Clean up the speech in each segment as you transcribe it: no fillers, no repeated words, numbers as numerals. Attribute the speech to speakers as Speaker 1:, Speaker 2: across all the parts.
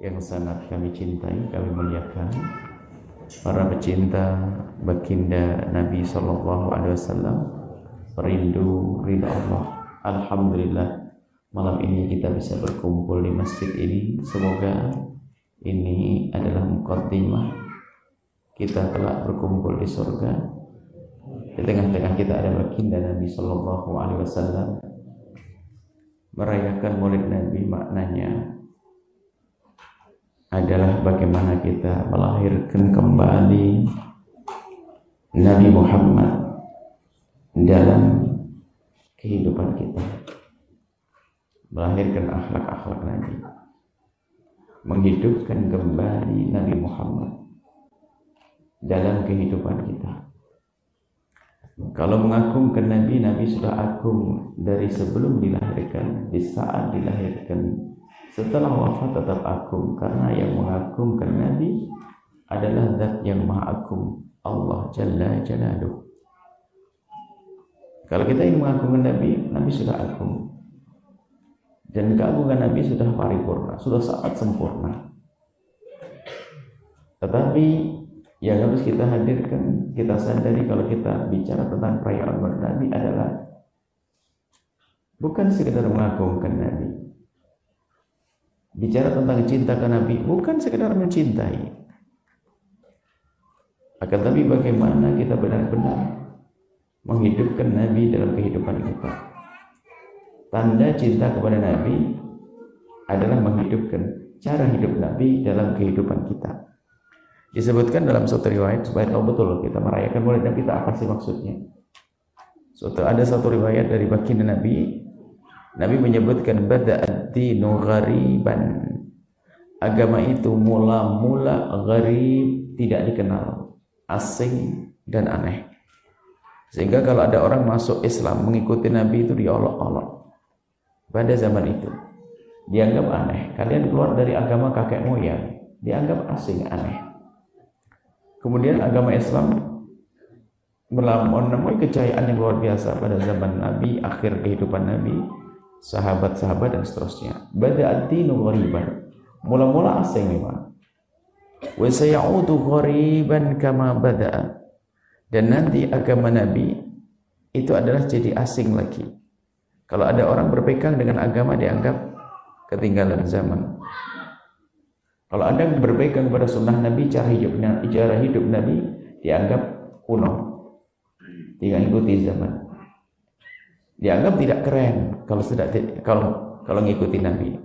Speaker 1: yang sangat kami cintai, kami muliakan, para pecinta baginda Nabi Sallallahu Alaihi Wasallam, perindu ridha Allah. Alhamdulillah, malam ini kita bisa berkumpul di masjid ini. Semoga ini adalah muqaddimah kita telah berkumpul di surga. Di tengah-tengah kita ada baginda Nabi Sallallahu Alaihi Wasallam. Merayakan Maulid Nabi maknanya adalah bagaimana kita melahirkan kembali Nabi Muhammad dalam kehidupan kita, melahirkan akhlak-akhlak Nabi, menghidupkan kembali Nabi Muhammad dalam kehidupan kita. Kalau mengagungkan Nabi, Nabi sudah agung dari sebelum dilahirkan, di saat dilahirkan, setelah wafat tetap agung, karena yang mengagungkan Nabi adalah zat yang maha agung, Allah Jalla Jalaluh. Kalau kita ingin mengagungkan Nabi, Nabi sudah agung, dan keagungan Nabi sudah paripurna, sudah sangat sempurna. Tetapi yang harus kita hadirkan, kita sadari kalau kita bicara tentang perayaan Maulid Nabi adalah bukan sekedar mengagungkan Nabi. Bicara tentang cinta ke Nabi bukan sekedar mencintai, akan tapi bagaimana kita benar-benar menghidupkan Nabi dalam kehidupan kita. Tanda cinta kepada Nabi adalah menghidupkan cara hidup Nabi dalam kehidupan kita. Disebutkan dalam suatu riwayat, supaya tahu betul kita merayakan Maulid Nabi kita apa sih maksudnya. Ada satu riwayat dari baginda Nabi, Nabi menyebutkan bada'ad-dinu ghariban. Agama itu mula-mula gharib, tidak dikenal, asing dan aneh. Sehingga kalau ada orang masuk Islam mengikuti Nabi itu diolok-olok. Pada zaman itu dianggap aneh. Kalian keluar dari agama kakek moyang, dianggap asing, aneh. Kemudian agama Islam menemui kejayaan yang luar biasa pada zaman Nabi, akhir kehidupan Nabi, sahabat-sahabat dan seterusnya. Bada'ad-dinu ghariban. Mula-mula asing memang. Wa sayaudu ghariban kama bada'a. Dan nanti agama Nabi itu adalah jadi asing lagi. Kalau ada orang berpegang dengan agama dianggap ketinggalan zaman. Kalau Anda berpegang pada sunnah Nabi, cara hidup Nabi dianggap kuno, tidak ikuti zaman. Dianggap tidak keren kalau ngikuti Nabi.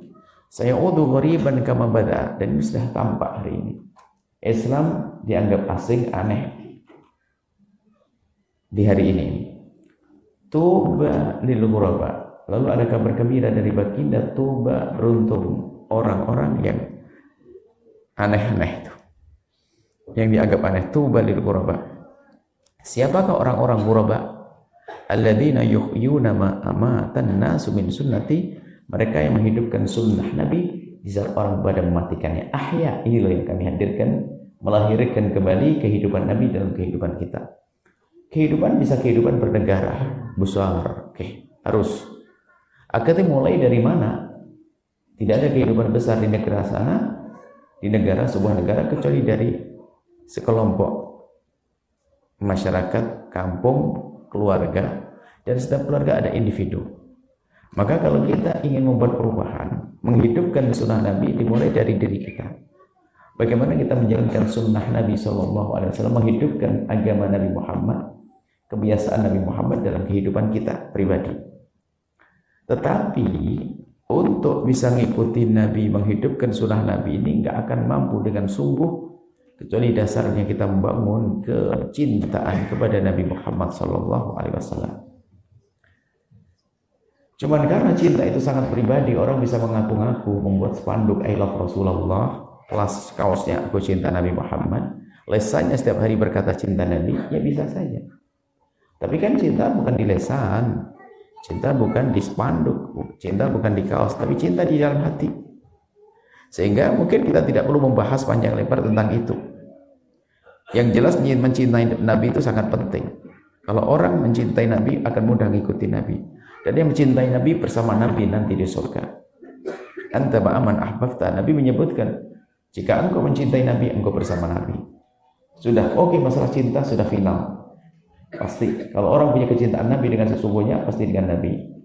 Speaker 1: Saya udu ghariban kama bada, dan ini sudah tampak hari ini. Islam dianggap asing, aneh di hari ini. Tuba lil ghuraba. Lalu ada kabar gembira dari baginda, tuba, beruntung orang-orang yang aneh-aneh itu, yang dianggap aneh. Tuba lil ghuraba. Siapakah orang-orang ghuraba? Alladzina yuhyuna ma amatan nasu min sunnati. Mereka yang menghidupkan sunnah Nabi di saat orang pada mematikannya. Ahya, ini loh yang kami hadirkan, melahirkan kembali kehidupan Nabi dalam kehidupan kita. Kehidupan bisa kehidupan bernegara besar, harus. Akhirnya mulai dari mana? Tidak ada kehidupan besar di negara sana, di sebuah negara, kecuali dari sekelompok masyarakat, kampung, keluarga, dan setiap keluarga ada individu. Maka kalau kita ingin membuat perubahan, menghidupkan sunnah Nabi, dimulai dari diri kita. Bagaimana kita menjalankan sunnah Nabi SAW, menghidupkan agama Nabi Muhammad, kebiasaan Nabi Muhammad dalam kehidupan kita pribadi. Tetapi untuk bisa mengikuti Nabi, menghidupkan sunnah Nabi ini nggak akan mampu dengan sungguh, kecuali dasarnya kita membangun kecintaan kepada Nabi Muhammad SAW. Cuman karena cinta itu sangat pribadi, orang bisa mengaku-ngaku membuat spanduk I love Rasulullah, kelas kaosnya aku cinta Nabi Muhammad, lesannya setiap hari berkata cinta Nabi, ya bisa saja. Tapi kan cinta bukan di lesan, cinta bukan di spanduk, cinta bukan di kaos, tapi cinta di dalam hati. Sehingga mungkin kita tidak perlu membahas panjang lebar tentang itu. Yang jelas mencintai Nabi itu sangat penting. Kalau orang mencintai Nabi akan mudah mengikuti Nabi. Dan yang mencintai Nabi bersama Nabi nanti di surga. anta ma'aman ahbabta. Nabi menyebutkan, jika engkau mencintai Nabi, engkau bersama Nabi. Sudah oke, masalah cinta sudah final. Pasti kalau orang punya kecintaan Nabi dengan sesungguhnya, pasti dengan Nabi.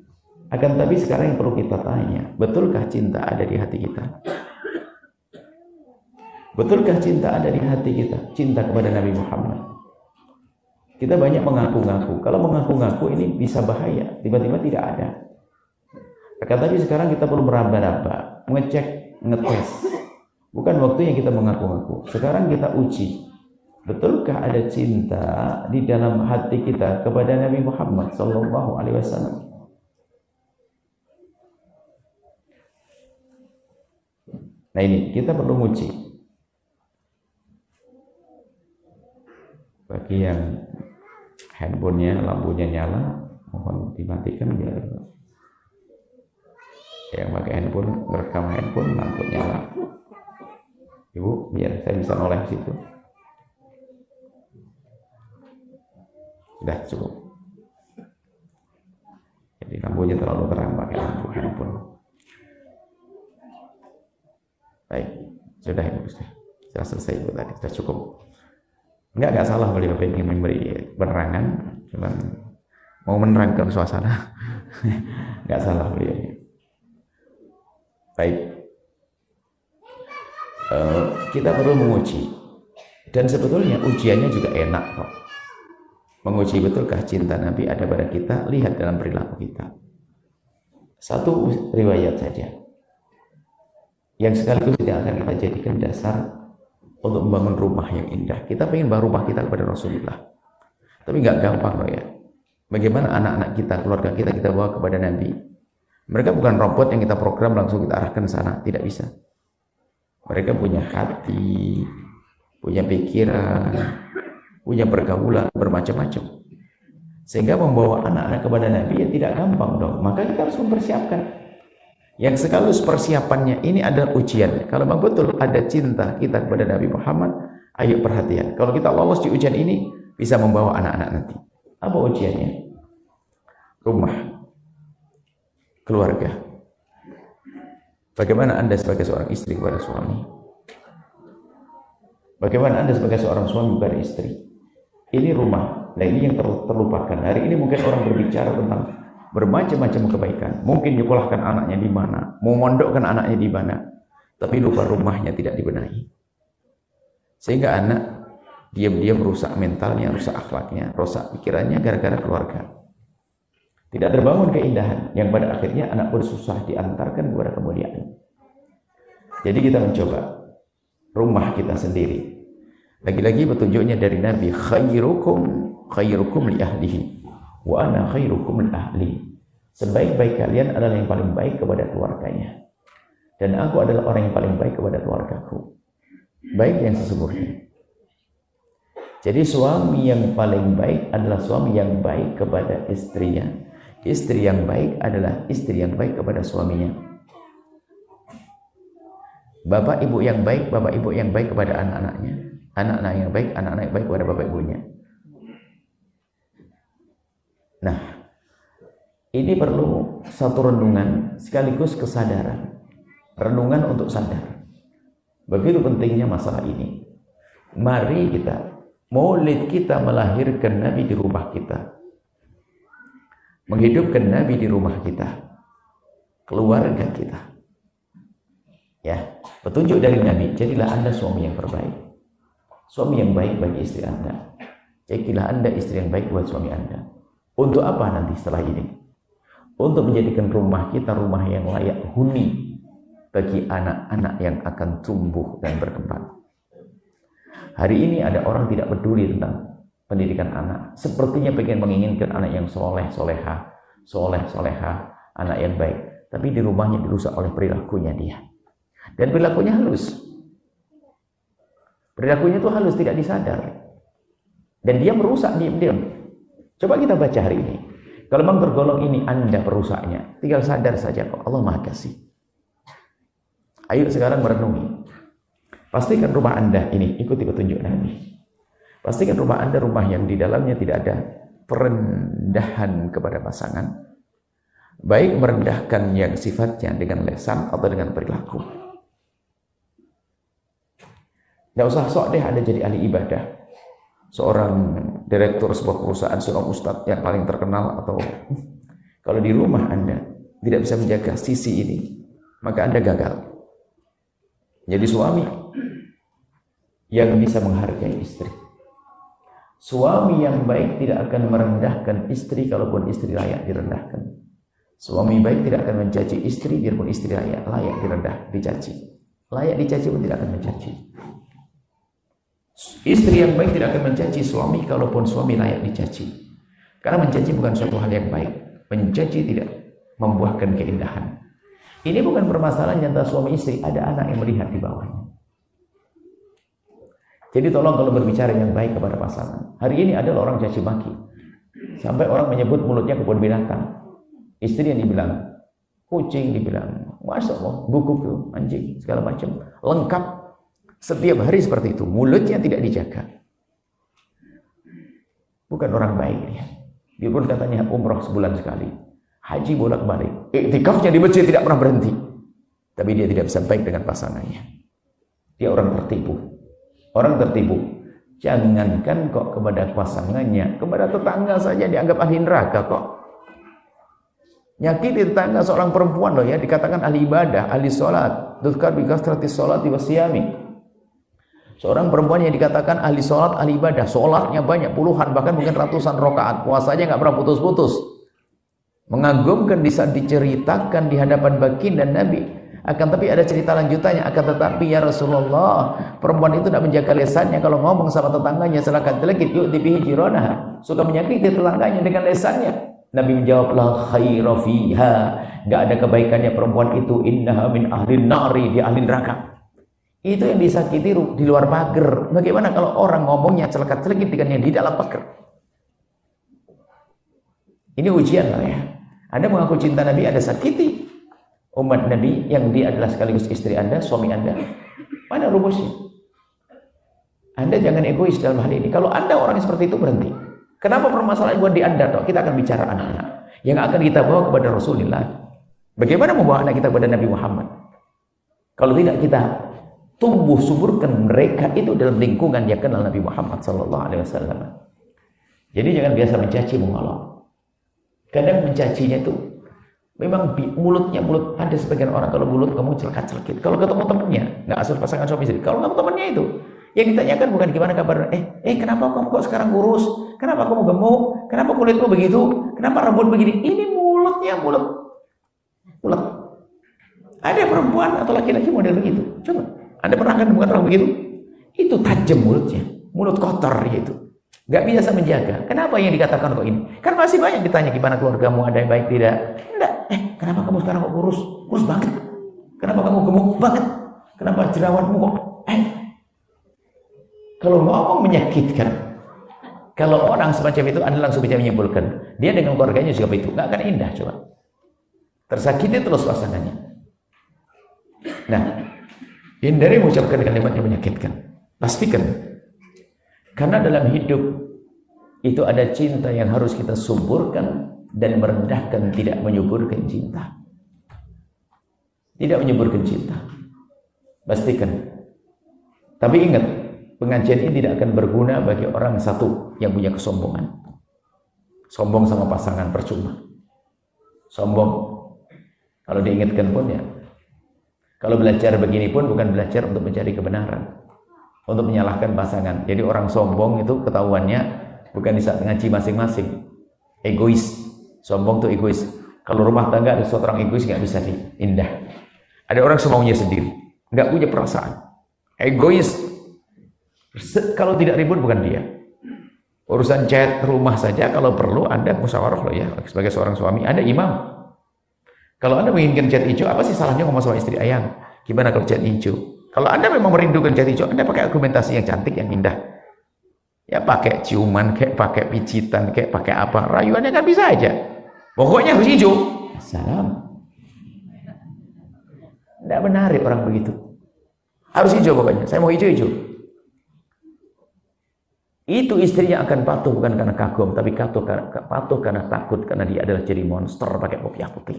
Speaker 1: Akan tapi sekarang yang perlu kita tanya, betulkah cinta ada di hati kita? Betulkah cinta ada di hati kita? Cinta kepada Nabi Muhammad. Kita banyak mengaku-ngaku. Kalau mengaku-ngaku ini bisa bahaya. Tiba-tiba tidak ada. Akan tapi sekarang kita perlu meraba-raba, ngecek, ngetes. Bukan waktunya kita mengaku-ngaku. Sekarang kita uji. Betulkah ada cinta di dalam hati kita kepada Nabi Muhammad sallallahu alaihi wasallam? Nah ini kita perlu uji. Bagi yang handphonenya lampunya nyala, mohon dimatikan biar yang pakai handphone merekam handphone lampu nyala. Ibu, biar saya bisa noleh situ. Sudah cukup. Jadi lampunya terlalu terang pakai lampu handphone. Baik, sudah Ibu, sudah selesai Ibu tadi, sudah cukup. Enggak salah beliau ingin memberi penerangan, cuma mau menerangkan suasana. Enggak salah beliau. Baik, kita perlu menguji, dan sebetulnya ujiannya juga enak kok. Menguji betulkah cinta Nabi ada pada kita, lihat dalam perilaku kita. Satu riwayat saja, yang sekaligus tidak akan kita jadikan dasar untuk membangun rumah yang indah. Kita pengen bangun rumah kita kepada Rasulullah, tapi nggak gampang loh ya. Bagaimana anak-anak kita, keluarga kita bawa kepada Nabi? Mereka bukan robot yang kita program langsung kita arahkan ke sana, tidak bisa. Mereka punya hati, punya pikiran, punya pergaulan bermacam-macam. Sehingga membawa anak-anak kepada Nabi ya tidak gampang dong. Maka kita harus mempersiapkan. Yang sekaligus persiapannya ini adalah ujian. Kalau memang betul ada cinta kita kepada Nabi Muhammad, ayo perhatian. Kalau kita lolos di ujian ini, bisa membawa anak-anak nanti. Apa ujiannya? Rumah, keluarga. Bagaimana Anda sebagai seorang istri kepada suami? Bagaimana Anda sebagai seorang suami kepada istri? Ini rumah. Nah ini yang terlupakan. Hari ini mungkin orang berbicara tentang bermacam-macam kebaikan. Mungkin nyekolahkan anaknya di mana, mau mondokkan anaknya di mana, tapi lupa rumahnya tidak dibenahi. Sehingga anak diam-diam rusak mentalnya, rusak akhlaknya, rusak pikirannya gara-gara keluarga. Tidak terbangun keindahan yang pada akhirnya anak pun susah diantarkan kepada kemuliaan. Jadi kita mencoba rumah kita sendiri. Lagi-lagi petunjuknya dari Nabi, khairukum li ahlihi wa ana khairukum li ahli. Sebaik-baik kalian adalah yang paling baik kepada keluarganya, dan aku adalah orang yang paling baik kepada keluargaku. Baik yang sesungguhnya. Jadi suami yang paling baik adalah suami yang baik kepada istrinya. Istri yang baik adalah istri yang baik kepada suaminya. Bapak ibu yang baik kepada anak-anaknya. Anak-anak yang baik kepada bapak ibunya. Nah, ini perlu satu renungan sekaligus kesadaran. Renungan untuk sadar. Begitu pentingnya masalah ini. Mari kita, maulid kita melahirkan Nabi di rumah kita. Menghidupkan Nabi di rumah kita. Keluarga kita. Ya, petunjuk dari Nabi, jadilah Anda suami yang terbaik. Suami yang baik bagi istri Anda. Jadilah Anda istri yang baik buat suami Anda. Untuk apa nanti setelah ini? Untuk menjadikan rumah kita rumah yang layak huni bagi anak-anak yang akan tumbuh dan berkembang. Hari ini ada orang tidak peduli tentang pendidikan anak. Sepertinya pengen menginginkan anak yang soleh, soleha, anak yang baik. Tapi di rumahnya dirusak oleh perilakunya dia. Dan perilakunya halus. Perilakunya itu halus, tidak disadar. Dan dia merusak diam-diam. Coba kita baca hari ini. Kalau memang tergolong ini Anda perusaknya, tinggal sadar saja kok. Allah Maha Kasih. Ayo sekarang merenungi. Pastikan rumah Anda ini ikuti petunjuk Nabi. Pastikan rumah Anda rumah yang di dalamnya tidak ada perendahan kepada pasangan. baik merendahkan yang sifatnya dengan lisan atau dengan perilaku. Nggak usah sok deh Anda jadi ahli ibadah, seorang direktur sebuah perusahaan, seorang ustadz yang paling terkenal, atau kalau di rumah Anda tidak bisa menjaga sisi ini, maka Anda gagal. Jadi suami yang bisa menghargai istri, suami yang baik tidak akan merendahkan istri kalaupun istri layak direndahkan. Suami baik tidak akan mencaci istri biarpun istri layak dicaci. Layak dicaci pun tidak akan mencaci. Istri yang baik tidak akan mencaci suami kalaupun suami layak dicaci. Karena mencaci bukan suatu hal yang baik. Mencaci tidak membuahkan keindahan. Ini bukan permasalahan antara suami istri, ada anak yang melihat di bawahnya. Jadi tolong kalau berbicara yang baik kepada pasangan. Hari ini ada orang caci maki. Sampai orang menyebut mulutnya kebun binatang. Istri yang dibilang kucing, dibilang masya Allah, buku tuh, anjing, segala macam. Lengkap. Setiap hari seperti itu. Mulutnya tidak dijaga. Bukan orang baik dia. Dia pun katanya umroh sebulan sekali. Haji bolak-balik. Iktikafnya di masjid tidak pernah berhenti. Tapi dia tidak bisa baik dengan pasangannya. Dia orang tertipu. Orang tertipu. Jangankan kok kepada pasangannya, kepada tetangga saja dianggap ahli neraka kok. Nyakiti tetangga seorang perempuan loh ya, dikatakan ahli ibadah, ahli sholat. Dzkar bi kasrati sholati wasiyami. Seorang perempuan yang dikatakan ahli sholat, ahli ibadah, sholatnya banyak puluhan, bahkan mungkin ratusan rakaat, puasanya nggak pernah putus-putus. Mengagumkan di saat diceritakan di hadapan baginda Nabi. Akan tapi ada cerita lanjutannya. Akan tetapi ya Rasulullah, perempuan itu tidak menjaga lisannya. Kalau ngomong sama tetangganya silakan telekit, yuk dibihi jironah, suka menyakiti tetangganya dengan lisannya. Nabi menjawab, la khaira fiha, enggak ada kebaikannya perempuan itu, innaha min ahli nari, dia ahli neraka. Itu yang disakiti di luar pagar. Bagaimana kalau orang ngomongnya celekat-celekit dengan yang di dalam pagar? Ini ujian lah ya. Anda mengaku cinta Nabi, Anda sakiti umat Nabi yang dia adalah sekaligus istri Anda, suami Anda. Mana rumusnya? Anda jangan egois dalam hal ini. Kalau Anda orang seperti itu, berhenti. Kenapa permasalahan buat di Anda? Toh? Kita akan bicara anak-anak yang akan kita bawa kepada Rasulullah. Bagaimana membawa anak kita kepada Nabi Muhammad? Kalau tidak kita tumbuh suburkan mereka itu dalam lingkungan yang kenal Nabi Muhammad SAW. Jadi jangan biasa mencaci mengolok. Kadang mencacinya itu memang mulut ada sebagian orang kalau mulut kamu celekat-celekit. Kalau ketemu temannya, nggak asal pasangan suami istri. Kalau ketemu temannya itu, yang ditanyakan bukan gimana kabar, kenapa kamu kok sekarang kurus? Kenapa kamu gemuk? Kenapa kulitmu begitu? Kenapa rambut begini? Ini mulutnya mulut. Ada perempuan atau laki-laki model begitu? Coba, Anda pernah kan bukan orang begitu? Itu tajam mulutnya, mulut kotor gitu. Gak biasa menjaga. Kenapa yang dikatakan kok ini? Kan masih banyak ditanya gimana keluargamu, ada yang baik tidak? Enggak. Kenapa kamu sekarang kok kurus? Kurus banget. Kenapa kamu gemuk banget? Kenapa jerawatmu kok? Kalau ngomong menyakitkan. Kalau orang semacam itu Anda langsung bisa menyimpulkan dia dengan keluarganya juga itu. Nggak akan indah coba. Tersakiti terus pasangannya. Nah, hindari mengucapkan kalimat yang menyakitkan. Pastikan. Karena dalam hidup itu ada cinta yang harus kita suburkan dan merendahkan, tidak menyuburkan cinta. Tidak menyuburkan cinta. Pastikan. Tapi ingat, pengajian ini tidak akan berguna bagi orang satu yang punya kesombongan. Sombong sama pasangan percuma. Sombong. Kalau diingatkan pun ya. Kalau belajar begini pun bukan belajar untuk mencari kebenaran. Untuk menyalahkan pasangan. Jadi orang sombong itu ketahuannya bukan di saat ngaji masing-masing. Egois. Sombong itu egois. Kalau rumah tangga ada seorang egois nggak bisa diindah. Ada orang semaunya sendiri. Nggak punya perasaan. Egois. Kalau tidak ribut bukan dia. Urusan chat rumah saja kalau perlu Anda musyawarah loh ya. Sebagai seorang suami Anda imam. Kalau Anda menginginkan chat hijau, apa sih salahnya ngomong sama istri ayang? Gimana kalau chat hijau? Kalau Anda memang merindukan chat hijau, Anda pakai argumentasi yang cantik, yang indah. Ya pakai ciuman, kayak pakai pijitan, kayak pakai apa. Rayuannya kan bisa aja. Pokoknya harus hijau. Salam. Tidak menarik orang begitu. Harus hijau pokoknya. Saya mau hijau-hijau. Itu istrinya akan patuh bukan karena kagum, tapi patuh karena takut, karena dia adalah jadi monster pakai kopiah putih.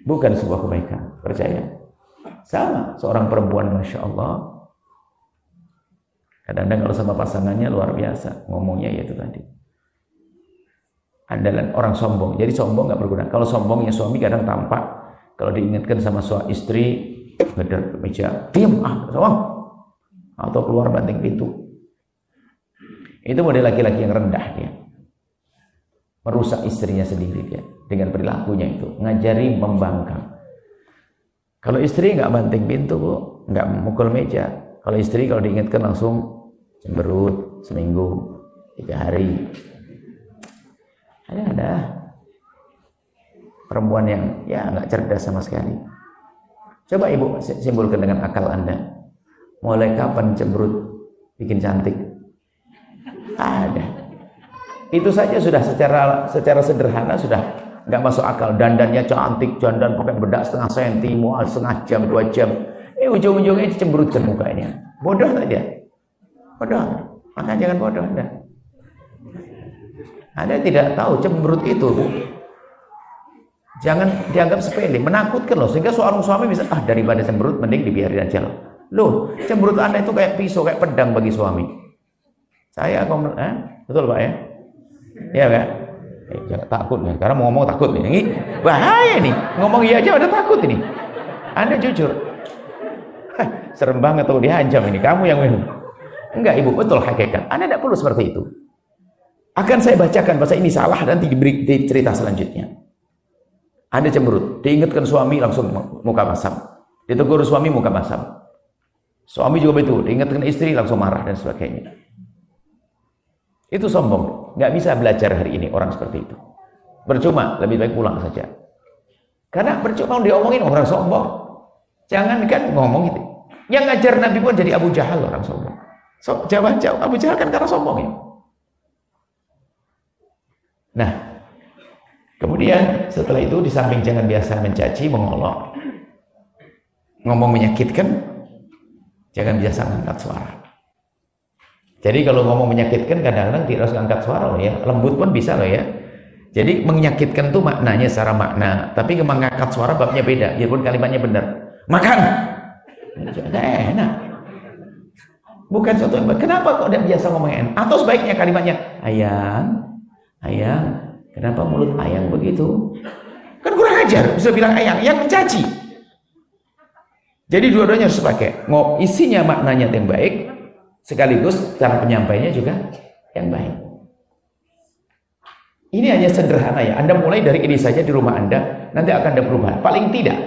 Speaker 1: Bukan sebuah kebaikan, percaya. Sama, seorang perempuan Masya Allah, kadang-kadang kalau sama pasangannya luar biasa, ngomongnya ya itu tadi. Andalan orang sombong, jadi sombong nggak berguna. Kalau sombongnya suami kadang tampak, kalau diingatkan sama suami istri, ngeder meja, diam sombong, atau keluar banting pintu. Itu model laki-laki yang rendah dia, merusak istrinya sendiri dia dengan perilakunya itu, ngajari membangkang. Kalau istri nggak banting pintu, nggak mukul meja. Kalau istri kalau diingatkan langsung cemberut seminggu, 3 hari. Ada perempuan yang ya nggak cerdas sama sekali. Coba ibu simpulkan dengan akal Anda. Mulai kapan cemberut bikin cantik? Ada. Itu saja sudah secara sederhana sudah nggak masuk akal. Dandannya cantik, dandan pakai bedak setengah senti, mual setengah jam, 2 jam. Ujung-ujungnya cemberutkan mukanya. Bodoh saja. Bodoh. Maka jangan bodoh Anda. Anda tidak tahu cemberut itu jangan dianggap sepele, menakutkan loh, sehingga seorang suami bisa daripada cemberut mending dibiarin aja loh. Cemberut Anda itu kayak pisau, kayak pedang bagi suami. Saya betul Pak ya? Iya Pak? Jangan takut nih, karena mau ngomong takut nih. Ini bahaya nih, ngomong iya aja udah takut ini. Anda jujur. Serem banget tuh diancam ini, kamu yang enggak ibu, betul hakikat. Anda tidak perlu seperti itu. Akan saya bacakan bahasa ini salah, nanti diberi cerita selanjutnya. Anda cemberut, diingatkan suami langsung muka masam, ditegur suami muka masam. Suami juga begitu, diingatkan istri langsung marah dan sebagainya. Itu sombong, nggak bisa belajar hari ini orang seperti itu. Percuma, lebih baik pulang saja. Karena percuma diomongin orang sombong. Jangankan ngomong itu. Yang ngajar Nabi pun jadi Abu Jahal orang sombong. Jauh Abu Jahal kan karena sombong ya. Nah, kemudian setelah itu di samping jangan biasa mencaci, mengolok, ngomong menyakitkan, jangan biasa angkat suara. Jadi kalau ngomong menyakitkan kadang-kadang tidak harus angkat suara loh ya, lembut pun bisa loh ya. Jadi menyakitkan tuh maknanya secara makna, tapi mengangkat suara babnya beda, biarpun kalimatnya benar. Makan, enak. Bukan suatu yang kenapa kok tidak biasa ngomong enak? Atau sebaiknya kalimatnya ayang, kenapa mulut ayang begitu? Kan kurang ajar, bisa bilang ayang, yang mencaci. Jadi dua-duanya harus pakai. Isinya maknanya yang baik, sekaligus cara penyampaiannya juga yang baik. Ini hanya sederhana ya. Anda mulai dari ini saja di rumah Anda, nanti akan ada perubahan. Paling tidak,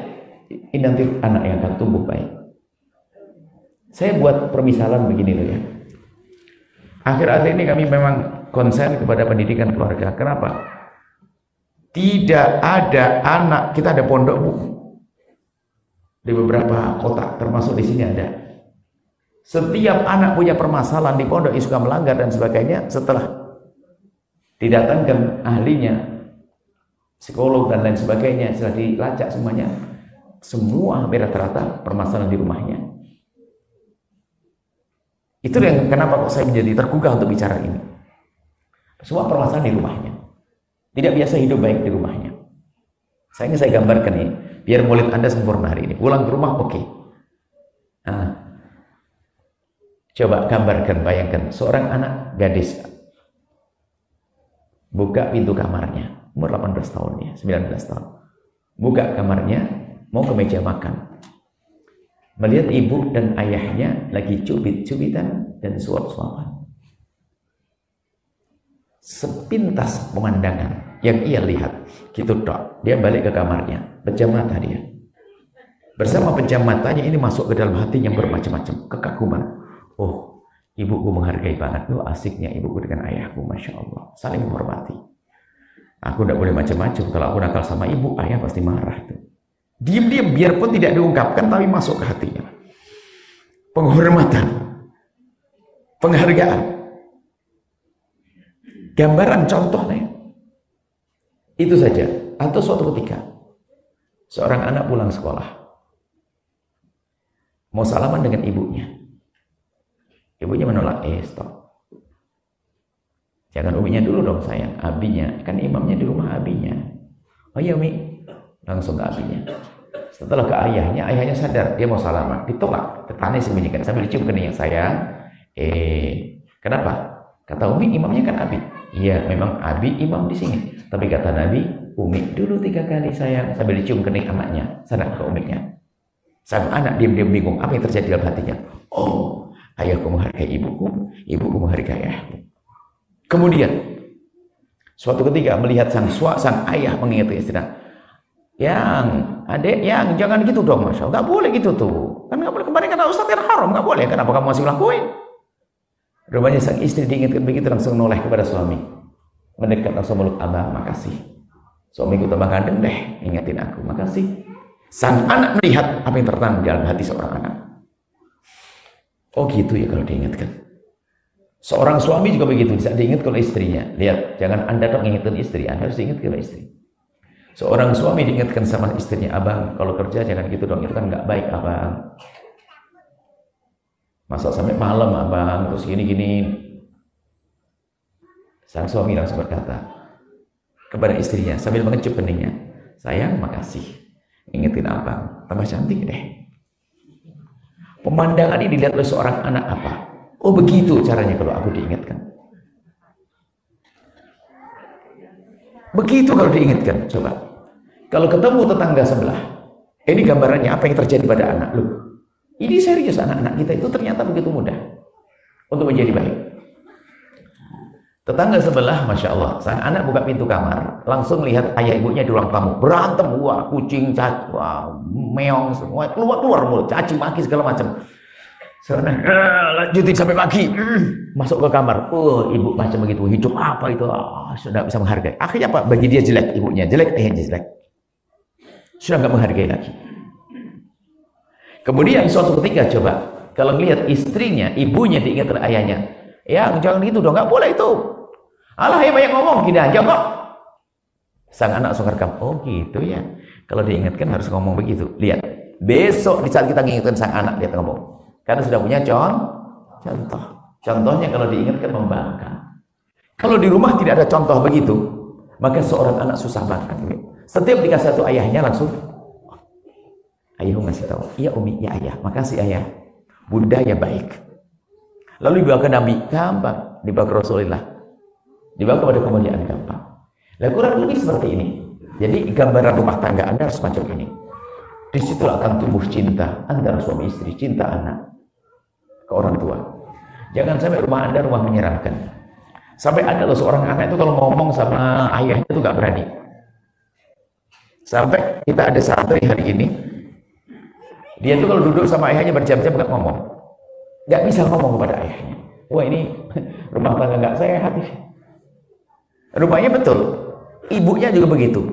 Speaker 1: ini nanti anak yang akan tumbuh baik. Saya buat permisalan begini loh ya. Akhir-akhir ini kami memang konsen kepada pendidikan keluarga. Kenapa? Tidak ada anak, kita ada pondok Bu, di beberapa kota, termasuk di sini ada. Setiap anak punya permasalahan di pondok, suka melanggar dan sebagainya, setelah didatangkan ahlinya, psikolog dan lain sebagainya, setelah dilacak semuanya, semua hampir rata-rata permasalahan di rumahnya. Itu yang kenapa kok saya menjadi tergugah untuk bicara ini. Semua permasalahan di rumahnya. Tidak biasa hidup baik di rumahnya. Saya ingin saya gambarkan ini, biar mulut Anda sempurna hari ini. Pulang ke rumah, oke. Nah, coba gambarkan, bayangkan seorang anak gadis buka pintu kamarnya, umur 18 tahun ya, 19 tahun. Buka kamarnya, mau ke meja makan. Melihat ibu dan ayahnya lagi cubit-cubitan dan suap-suapan. Sepintas pemandangan yang ia lihat, gitu dok. Dia balik ke kamarnya, pejam mata dia. Bersama pejam matanya ini masuk ke dalam hati yang bermacam-macam, kekaguman. Oh, ibuku menghargai banget. Loh, asiknya ibuku dengan ayahku, Masya Allah. Saling menghormati. Aku tidak boleh macam-macam. Kalau aku nakal sama ibu, ayah pasti marah tuh. Diam-diam, biarpun tidak diungkapkan, tapi masuk ke hatinya. Penghormatan, penghargaan, gambaran contohnya. Itu saja. Atau suatu ketika, seorang anak pulang sekolah, mau salaman dengan ibunya. Ibunya menolak, stop. Jangan uminya dulu dong sayang, abinya. Kan imamnya di rumah abinya. Oh iya umi, langsung ke abinya. Setelah ke ayahnya sadar, dia mau salaman. Ditolak, tetangga sembunyikan sambil dicium keningnya. Sayang, kenapa? Kata umi, imamnya kan abi. Iya, memang abi imam di sini. Tapi kata Nabi, umi dulu 3 kali sayang, sambil dicium kening anaknya. Sana ke uminya. Sang anak diam-diam bingung, apa yang terjadi dalam hatinya? Oh, ayahku menghargai ibuku, ibuku menghargai ayahku. Kemudian, suatu ketika melihat sang ayah mengingatkan istrinya, yang jangan gitu dong, Masya Allah, nggak boleh gitu tuh. Kan nggak boleh, kemarin kata Ustaz yang haram, nggak boleh. Kenapa kamu masih melakukan? Rupanya sang istri diingatkan begitu langsung noleh kepada suami. Mendekat langsung meluk, abah, makasih. Suamiku tambah gandeng deh, ingatin aku, makasih. Sang anak melihat apa yang tertanam di dalam hati seorang anak. Oh gitu ya kalau diingatkan. Seorang suami juga begitu, bisa diingatkan oleh istrinya. Lihat, jangan Anda dong ingatkan istri, Anda harus diingatkan oleh istri. Seorang suami diingatkan sama istrinya, abang, kalau kerja jangan gitu dong, itu kan nggak baik abang. Masa sampai malam abang, terus gini-gini. Sang suami langsung berkata kepada istrinya sambil mengecup keningnya, sayang, makasih. Ingetin abang, tambah cantik deh. Pemandangan ini dilihat oleh seorang anak apa? Oh begitu caranya kalau aku diingatkan. Begitu kalau diingatkan, coba. Kalau ketemu tetangga sebelah, ini gambarannya apa yang terjadi pada anak lu. Ini serius, anak-anak kita itu ternyata begitu mudah untuk menjadi baik. Tetangga sebelah, Masya Allah, sang anak buka pintu kamar, langsung lihat ayah ibunya di ruang tamu, berantem, wah, kucing, caci, wah, meong, semua keluar mulut, caci maki segala macam. Lanjutin sampai pagi, masuk ke kamar, ibu macam begitu, hidup apa itu, sudah bisa menghargai. Akhirnya apa? Bagi dia jelek, ibunya jelek, ayahnya jelek, sudah nggak menghargai lagi. Kemudian suatu ketika coba, kalau lihat istrinya, ibunya diingatkan ayahnya, jangan gitu dong, nggak boleh itu. Alah, ya banyak ngomong, gini aja kok. Sang anak langsung rekam, oh gitu ya. Kalau diingatkan harus ngomong begitu. Lihat, besok di saat kita mengingatkan sang anak, dia ngomong. Karena sudah punya contoh. Contohnya kalau diingatkan membangkang. Kalau di rumah tidak ada contoh begitu, maka seorang anak susah banget. Setiap dikasih satu ayahnya langsung, ayah ngasih tahu, iya umi, ya ayah, makasih ayah. Budaya baik. Lalu dibawa ke Nabi, gampang. Dibawa ke Rasulullah, dibawa kepada kemuliaan, gampang. Nah, kurang lebih seperti ini. Jadi gambaran rumah tangga Anda harus macam ini. Di situ akan tumbuh cinta antara suami istri, cinta anak ke orang tua. Jangan sampai rumah Anda rumah menyeramkan. Sampai ada loh seorang anak itu kalau ngomong sama ayahnya itu gak berani. Sampai kita ada santri hari ini, dia itu kalau duduk sama ayahnya berjam-jam gak ngomong. Gak bisa ngomong kepada ayahnya. Wah, ini rumah tangga gak sehat. Rupanya betul, ibunya juga begitu.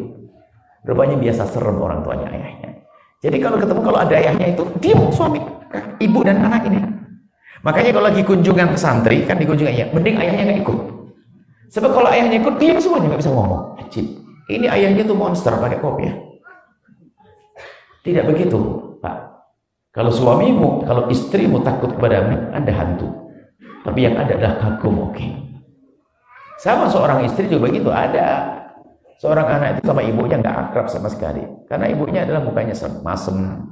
Speaker 1: Rupanya biasa serem orang tuanya ayahnya. Jadi kalau ketemu, kalau ada ayahnya itu diam suami, ibu dan anak ini. Makanya kalau lagi kunjungan ke santri, kan dikunjungi ayah, mending ayahnya nggak ikut. Sebab kalau ayahnya ikut, diam semuanya, nggak bisa ngomong. Ajib. Ini ayahnya tuh monster pakai kopiah. Tidak begitu, Pak. Kalau suamimu, kalau istrimu takut kepadamu, Anda hantu. Tapi yang ada adalah kagum, oke. Sama seorang istri juga begitu, ada seorang anak itu sama ibunya nggak akrab sama sekali. Karena ibunya adalah mukanya masem,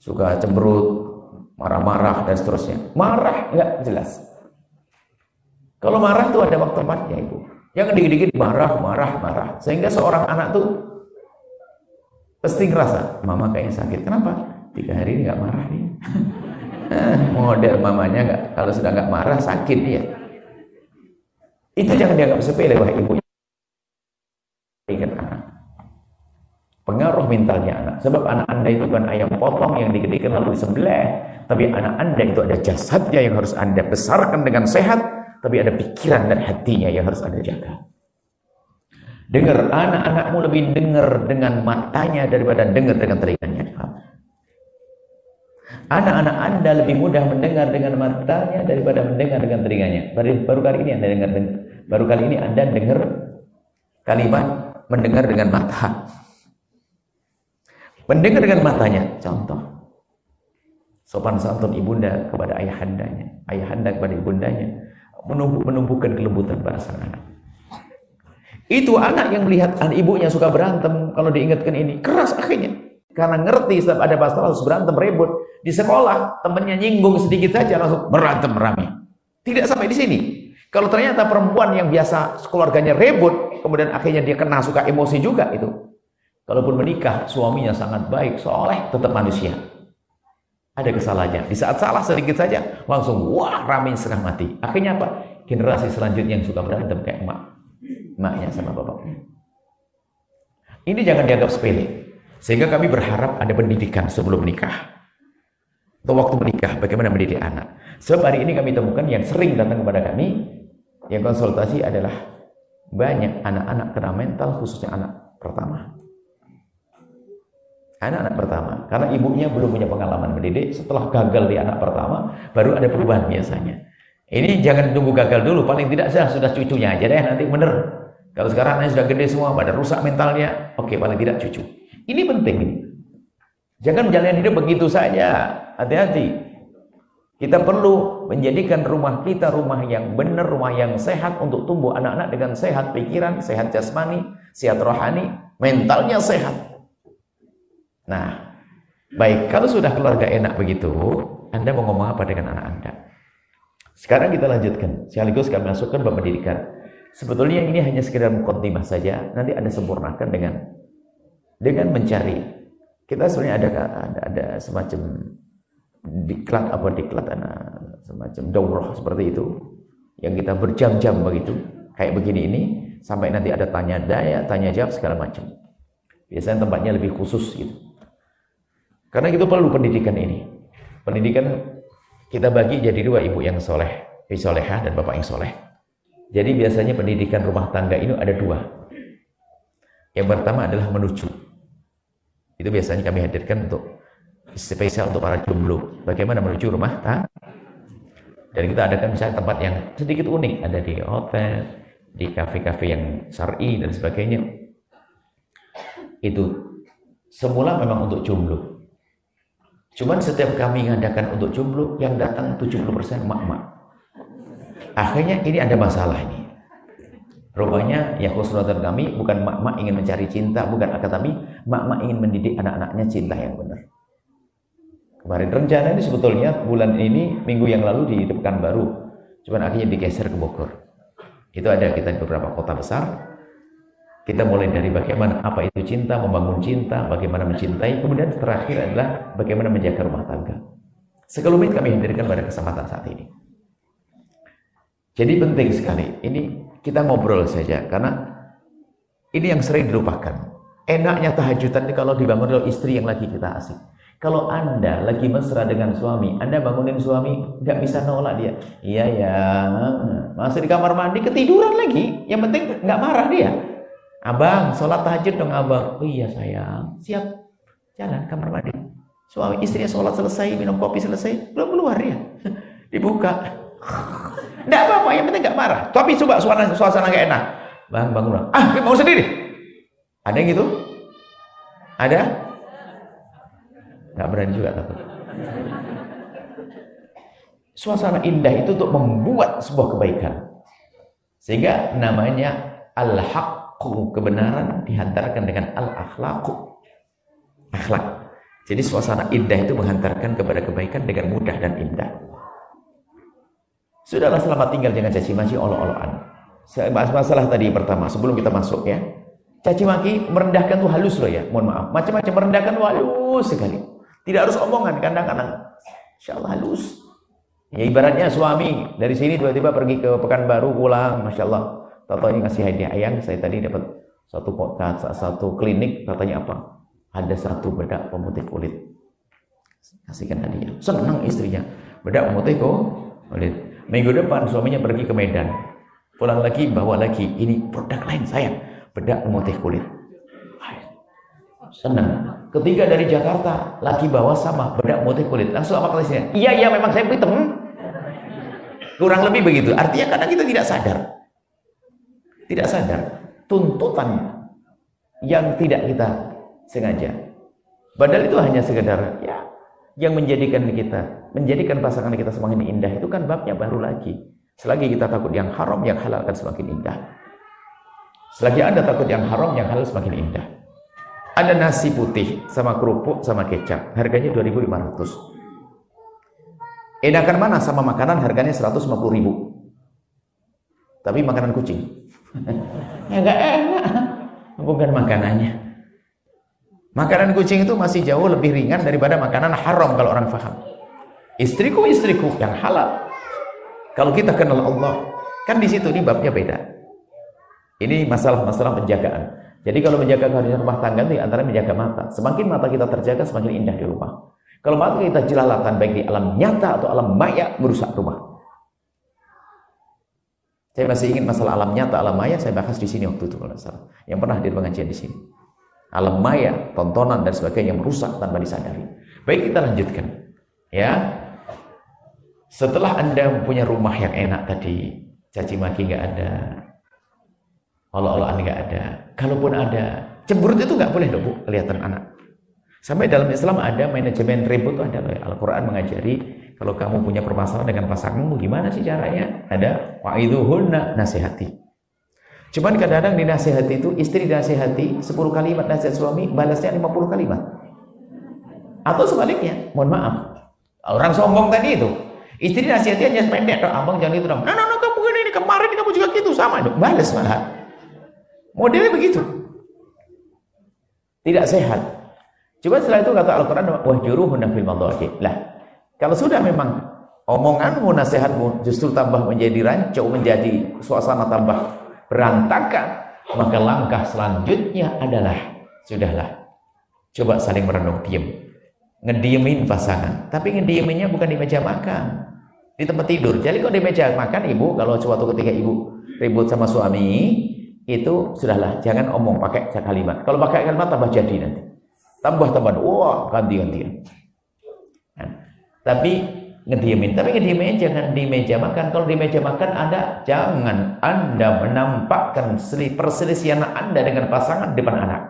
Speaker 1: suka cemberut, marah-marah dan seterusnya. Marah nggak jelas. Kalau marah tuh ada waktu tempatnya ibu. Jangan dikit-dikit marah. Sehingga seorang anak tuh pasti ngerasa, mama kayaknya sakit. Kenapa? 3 hari ini nggak marah nih. Model mamanya nggak, kalau sudah nggak marah sakit dia. Itu jangan dianggap sepele, wah ibunya. Ingat anak. Pengaruh mentalnya anak. Sebab anak Anda itu bukan ayam potong yang dikedikan lalu disembelih, tapi anak Anda itu ada jasadnya yang harus Anda besarkan dengan sehat, tapi ada pikiran dan hatinya yang harus Anda jaga. Dengar, anak-anakmu lebih dengar dengan matanya daripada dengar dengan telinganya. Anak-anak Anda lebih mudah mendengar dengan matanya daripada mendengar dengan telinganya. Baru kali ini Anda dengar kalimat mendengar dengan mata. Mendengar dengan matanya, contoh. Sopan santun ibunda kepada ayahandanya, ayahanda kepada ibundanya, menumbuhkan kelembutan pada sang anak. Itu anak yang melihat ibunya suka berantem, kalau diingatkan ini keras akhirnya, karena ngerti setiap ada masalah harus berantem, ribut. Di sekolah temannya nyinggung sedikit saja langsung berantem rame. Tidak sampai di sini. Kalau ternyata perempuan yang biasa keluarganya ribut, kemudian akhirnya dia kena suka emosi juga itu. Kalaupun menikah, suaminya sangat baik, soleh, tetap manusia. Ada kesalahannya. Di saat salah sedikit saja, langsung wah rame setengah mati. Akhirnya apa? Generasi selanjutnya yang suka berantem kayak emaknya sama bapaknya. Ini jangan dianggap sepele. Sehingga kami berharap ada pendidikan sebelum nikah. Atau waktu menikah, bagaimana mendidik anak. Sebab hari ini kami temukan yang sering datang kepada kami, yang konsultasi adalah banyak anak-anak kena mental, khususnya anak pertama. Anak-anak pertama, karena ibunya belum punya pengalaman mendidik. Setelah gagal di anak pertama, baru ada perubahan biasanya. Ini jangan tunggu gagal dulu, paling tidak sudah cucunya aja deh, nanti bener. Kalau sekarang anaknya sudah gede semua, pada rusak mentalnya, oke, paling tidak cucu. Ini penting. Jangan menjalani hidup begitu saja. Hati-hati. Kita perlu menjadikan rumah kita rumah yang benar, rumah yang sehat untuk tumbuh anak-anak dengan sehat pikiran, sehat jasmani, sehat rohani, mentalnya sehat. Nah, baik, kalau sudah keluarga enak begitu, Anda mau ngomong apa dengan anak Anda? Sekarang kita lanjutkan, sekaligus kami masukkan bab pendidikan. Sebetulnya ini hanya sekedar muqaddimah saja, nanti Anda sempurnakan dengan mencari. Kita sebenarnya ada semacam diklat semacam daurah seperti itu, yang kita berjam-jam begitu, kayak begini ini, sampai nanti ada tanya jawab segala macam. Biasanya tempatnya lebih khusus gitu. Karena itu perlu pendidikan ini. Pendidikan kita bagi jadi dua, ibu yang solehah dan bapak yang soleh. Jadi biasanya pendidikan rumah tangga ini ada dua. Yang pertama adalah menuju. Itu biasanya kami hadirkan untuk spesial untuk para jomblo. Bagaimana menuju rumah tangga? Dan kita adakan misalnya tempat yang sedikit unik, ada di hotel, di kafe-kafe yang syar'i dan sebagainya. Itu semula memang untuk jomblo. Cuman setiap kami mengadakan untuk jomblo, yang datang 70% emak-emak. Akhirnya ini ada masalah ini. Rupanya ya khusnudon kami bukan emak-emak ingin mencari cinta, bukan akan, tapi emak-emak ingin mendidik anak-anaknya cinta yang benar. Kemarin rencana ini sebetulnya bulan ini, minggu yang lalu di Pekanbaru, cuman akhirnya digeser ke Bogor. Itu ada kita di beberapa kota besar. Kita mulai dari bagaimana apa itu cinta, membangun cinta, bagaimana mencintai, kemudian terakhir adalah bagaimana menjaga rumah tangga. Sekelumit kami hadirkan pada kesempatan saat ini. Jadi penting sekali, ini kita ngobrol saja, karena ini yang sering dilupakan. Enaknya tahajudan ini kalau dibangun oleh istri yang lagi kita asik. Kalau Anda lagi mesra dengan suami, Anda bangunin suami, nggak bisa nolak dia. Iya ya, masih di kamar mandi ketiduran lagi. Yang penting nggak marah dia. Abang, sholat tahajud dong abang. Oh iya sayang, siap. Jalan kamar mandi. Suami istrinya sholat selesai, minum kopi selesai, belum keluar ya. Dibuka. Nggak apa-apa, yang penting nggak marah. Tapi coba suasana nggak enak. Bang, bangun. Dia mau sendiri. Ada yang gitu? Ada? Nggak berani juga takut. Suasana indah itu untuk membuat sebuah kebaikan. Sehingga namanya al-haqqu, kebenaran dihantarkan dengan al-akhlaqu, akhlak. Jadi suasana indah itu menghantarkan kepada kebaikan dengan mudah dan indah. Sudahlah, selamat tinggal, jangan caci maki, olok-olokan. Masalah tadi pertama sebelum kita masuk ya. Caci maki merendahkan itu halus loh ya, mohon maaf. Macam-macam merendahkan itu halus sekali. Tidak harus omongan, kadang-kadang insyaallah halus. Ya ibaratnya suami dari sini tiba-tiba pergi ke Pekanbaru pulang, masyaallah. Tahu-tahu ngasih hadiah ayang, saya tadi dapat satu klinik, katanya apa? Ada satu bedak pemutih kulit. Kasihkan hadiah. Senang istrinya. Bedak pemutih kulit. Minggu depan suaminya pergi ke Medan. Pulang lagi, bawa lagi. Ini produk lain saya. Bedak pemutih kulit. Senang. Ketiga dari Jakarta, lagi bawa sama bedak pemutih kulit. Langsung apa kata iya memang saya hitam. Kurang lebih begitu. Artinya kadang kita tidak sadar. Tidak sadar tuntutan yang tidak kita sengaja. Padahal itu hanya sekedar ya yang menjadikan pasangan kita semakin indah itu kan babnya baru lagi. Selagi kita takut yang haram, yang halal akan semakin indah. Selagi Anda takut yang haram, yang halal semakin indah. Ada nasi putih sama kerupuk sama kecap, harganya 2.500. Enakan mana sama makanan harganya 150.000. Tapi makanan kucing. Ya enggak enak. Bukan makanannya. Makanan kucing itu masih jauh lebih ringan daripada makanan haram kalau orang paham. Istriku yang halal. Kalau kita kenal Allah, kan di situ ini babnya beda. Ini masalah penjagaan. Jadi kalau menjaga keharmonisan rumah tangga itu antara menjaga mata. Semakin mata kita terjaga, semakin indah di rumah. Kalau mata kita jelalatan baik di alam nyata atau alam maya, merusak rumah. Saya masih ingin masalah alam nyata, alam maya saya bahas di sini waktu itu kalau salah. Yang pernah hadir pengajian di sini. Alam maya, tontonan dan sebagainya yang merusak tanpa disadari. Baik, kita lanjutkan. Ya. Setelah Anda punya rumah yang enak tadi, caci maki nggak ada, olok-olokan nggak ada. Kalaupun ada, cemberut itu nggak boleh loh Bu, kelihatan anak. Sampai dalam Islam ada manajemen ribut itu ada loh. Al-Quran mengajari kalau kamu punya permasalahan dengan pasanganmu gimana sih caranya? Ada wa'idhuhunna, nasihati. Cuman kadang-kadang dinasihati itu istri dinasihati 10 kalimat, nasihat suami balasnya 50 kalimat. Atau sebaliknya, mohon maaf. Orang sombong tadi itu, istri dinasihati hanya pendek, abang jangan itu dong. Nah, kamu ini kemarin kamu juga gitu sama, balas malah. Modelnya begitu. Tidak sehat. Coba setelah itu kata Al-Quran, wahjuruhunna fil madhaji. Lah, kalau sudah memang omonganmu, nasihatmu justru tambah menjadi rancu, menjadi suasana tambah berantakan, maka langkah selanjutnya adalah sudahlah. Coba saling merenung, diam. Ngediemin pasangan. Tapi ngedieminnya bukan di meja makan, di tempat tidur. Jadi kalau di meja makan, ibu, kalau suatu ketika ibu ribut sama suami, itu sudahlah, jangan omong pakai kalimat. Kalau pakai kalimat tambah jadi nanti. Tambah, wah, ganti-gantian. Nah, tapi ngediemin jangan di meja makan. Kalau di meja makan jangan Anda menampakkan perselisihan Anda dengan pasangan depan anak.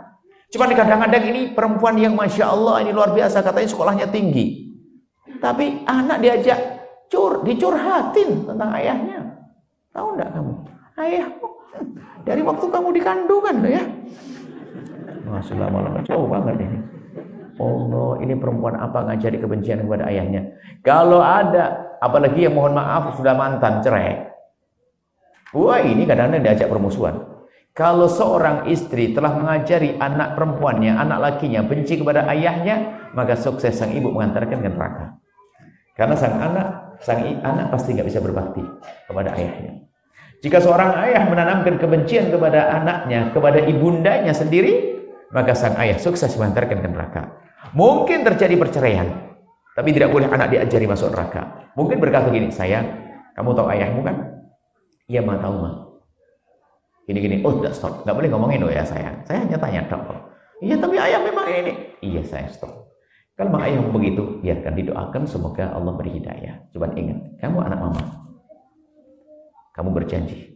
Speaker 1: Cuma kadang-kadang ini perempuan yang Masya Allah ini luar biasa, katanya sekolahnya tinggi. Tapi anak diajak dicurhatin tentang ayahnya. Tahu enggak kamu? Ayahmu dari waktu kamu dikandungan loh ya. Masya lama-lama jauh banget ini. Allah, ini perempuan apa ngajari kebencian kepada ayahnya? Kalau ada, apalagi yang mohon maaf sudah mantan cerai. Wah, ini kadang-kadang diajak permusuhan. Kalau seorang istri telah mengajari anak perempuannya, anak lakinya benci kepada ayahnya, maka sukses sang ibu mengantarkan ke neraka. Karena sang anak pasti nggak bisa berbakti kepada ayahnya. Jika seorang ayah menanamkan kebencian kepada anaknya, kepada ibundanya sendiri, maka sang ayah sukses mengantarkan ke neraka. Mungkin terjadi perceraian, tapi tidak boleh anak diajari masuk neraka. Mungkin berkata gini, sayang, kamu tahu ayahmu kan? Iya, ma, tahu, ma. Gini-gini, oh tidak, stop, nggak boleh ngomongin ya sayang. Saya hanya tanya dong. Iya, tapi ayah memang ini. Iya, saya stop. Kalau memang ayahmu begitu, biarkan didoakan, semoga Allah beri hidayah. Coba ingat, kamu anak mama. Kamu berjanji,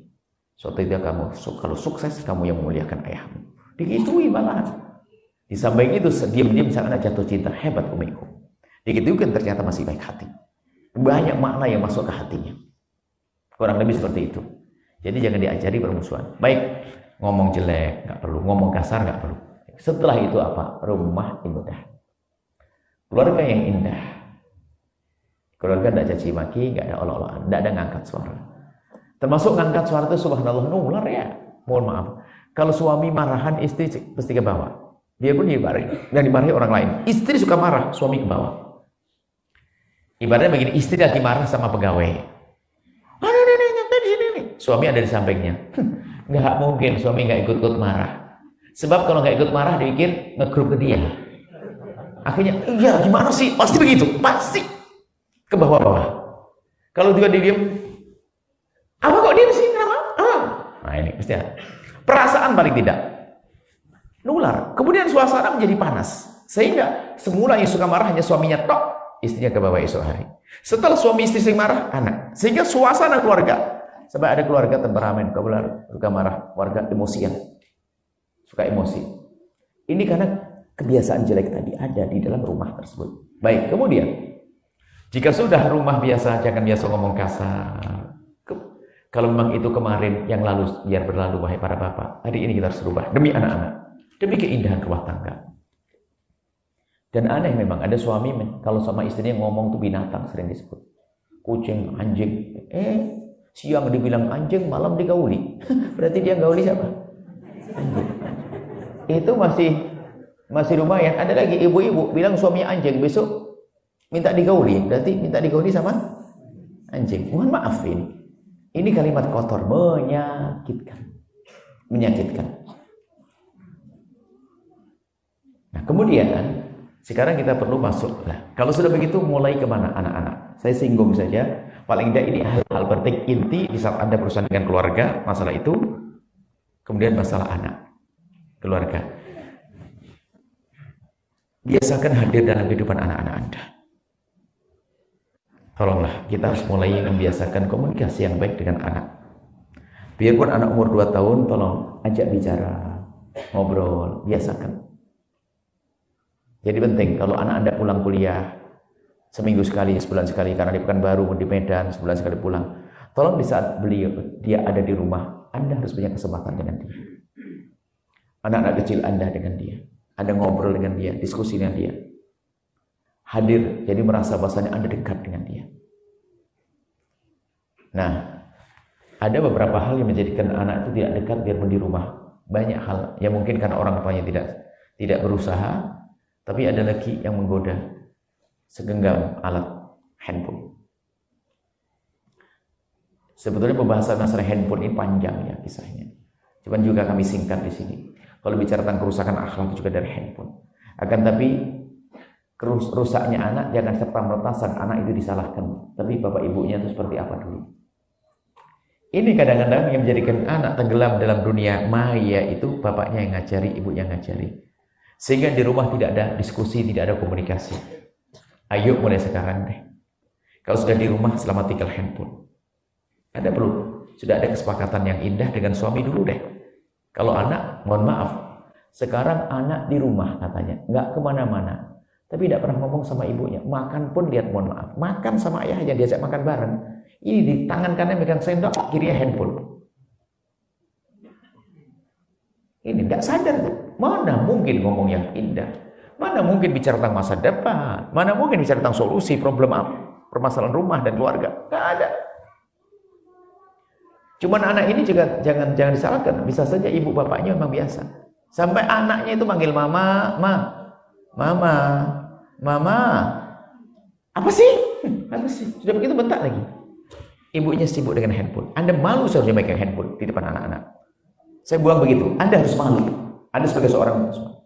Speaker 1: suatu ketika kamu kalau sukses, kamu yang memuliakan ayahmu. Digitui malahan. Di samping itu diam-diam sang anak jatuh cinta, hebat umiku. Digitukan ternyata masih baik hati. Banyak makna yang masuk ke hatinya. Kurang lebih seperti itu. Jadi jangan diajari permusuhan. Baik, ngomong jelek nggak perlu, ngomong kasar nggak perlu. Setelah itu apa? Rumah indah. Keluarga yang indah. Keluarga tidak caci maki, nggak ada olok-olokan, tidak ada ngangkat suara. Termasuk ngangkat suara itu subhanallah nular ya. Mohon maaf. Kalau suami marahan, istri pasti ke bawah. Biarpun dimarahi, dan dimarahi orang lain. Istri suka marah, suami ke bawah. Ibaratnya begini, istri lagi marah sama pegawai. Suami ada di sampingnya. Nggak mungkin suami nggak ikut-ikut marah. Sebab kalau nggak ikut marah, dia pikir ngegrup ke dia. Akhirnya, iya gimana sih? Pasti begitu, pasti. Ke bawah-bawah. Kalau juga dia diam, apa kok diam sih? Kenapa? Nah ini pasti ada. Perasaan paling tidak nular. Kemudian suasana menjadi panas. Sehingga semula yang suka marah hanya suaminya tok, istrinya ke bawah esok hari. Setelah suami istri sering marah, anak. Sehingga suasana keluarga. Sebab ada keluarga temperamen, suka marah, warga emosian. Suka emosi. Ini karena kebiasaan jelek tadi ada di dalam rumah tersebut. Baik, kemudian jika sudah rumah biasa, jangan biasa ngomong kasar. Kalau memang itu kemarin yang lalu, biar berlalu wahai para bapak. Hari ini kita harus berubah demi anak-anak, demi keindahan rumah tangga. Dan aneh memang ada suami kalau sama istrinya ngomong tuh binatang sering disebut. Kucing, anjing. Siang dibilang anjing, malam digauli. Berarti dia gauli siapa? Anjing. Itu masih lumayan. Ada lagi ibu-ibu bilang suaminya anjing, besok minta digauli. Berarti minta digauli sama anjing. Mohon maaf ini kalimat kotor, menyakitkan. Nah, kemudian sekarang kita perlu masuk. Nah, kalau sudah begitu mulai kemana anak-anak? Saya singgung saja. Paling tidak ini hal penting inti di saat Anda berurusan dengan keluarga, masalah itu. Kemudian masalah anak, keluarga. Biasakan hadir dalam kehidupan anak-anak Anda. Tolonglah, kita harus mulai membiasakan komunikasi yang baik dengan anak. Biarpun anak umur 2 tahun, tolong ajak bicara, ngobrol, biasakan. Jadi penting, kalau anak Anda pulang kuliah, seminggu sekali, sebulan sekali, karena di Pekanbaru, di Medan, sebulan sekali pulang. Tolong di saat dia ada di rumah, Anda harus punya kesempatan dengan dia. Anak-anak kecil Anda dengan dia. Anda ngobrol dengan dia, diskusi dengan dia. Hadir, jadi merasa bahasanya Anda dekat dengan dia. Nah, ada beberapa hal yang menjadikan anak itu tidak dekat biarpun di rumah. Banyak hal, ya mungkin karena orang tuanya tidak berusaha, tapi ada lagi yang menggoda. Segenggam alat handphone. Sebetulnya pembahasan masalah handphone ini panjang ya kisahnya. Cuman juga kami singkat di sini. Kalau bicara tentang kerusakan akhlak juga dari handphone. Akan tapi rusaknya anak jangan serta-merta sang anak itu disalahkan. Tapi bapak ibunya itu seperti apa dulu. Ini kadang-kadang yang menjadikan anak tenggelam dalam dunia maya itu bapaknya yang ngajari, ibunya yang ngajari. Sehingga di rumah tidak ada diskusi, tidak ada komunikasi. Ayo mulai sekarang deh. Kalau sudah di rumah selamat tinggal handphone. Ada sudah ada kesepakatan yang indah dengan suami dulu deh. Kalau anak, mohon maaf, sekarang anak di rumah katanya, nggak kemana-mana, tapi tidak pernah ngomong sama ibunya. Makan pun lihat, mohon maaf, makan sama ayahnya diajak makan bareng. Ini di tangan kanan megang sendok, kirinya handphone. Ini nggak sadar tuh. Mana mungkin ngomong yang indah? Mana mungkin bicara tentang masa depan? Mana mungkin bicara tentang solusi problem permasalahan rumah dan keluarga? Nggak ada. Cuman anak ini juga jangan disalahkan. Bisa saja ibu bapaknya memang biasa. Sampai anaknya itu manggil mama, mama. Apa sih? Sudah begitu bentak lagi. Ibunya sibuk dengan handphone. Anda malu seharusnya megang handphone di depan anak-anak. Saya buang begitu. Anda harus malu. Anda sebagai seorang muslim.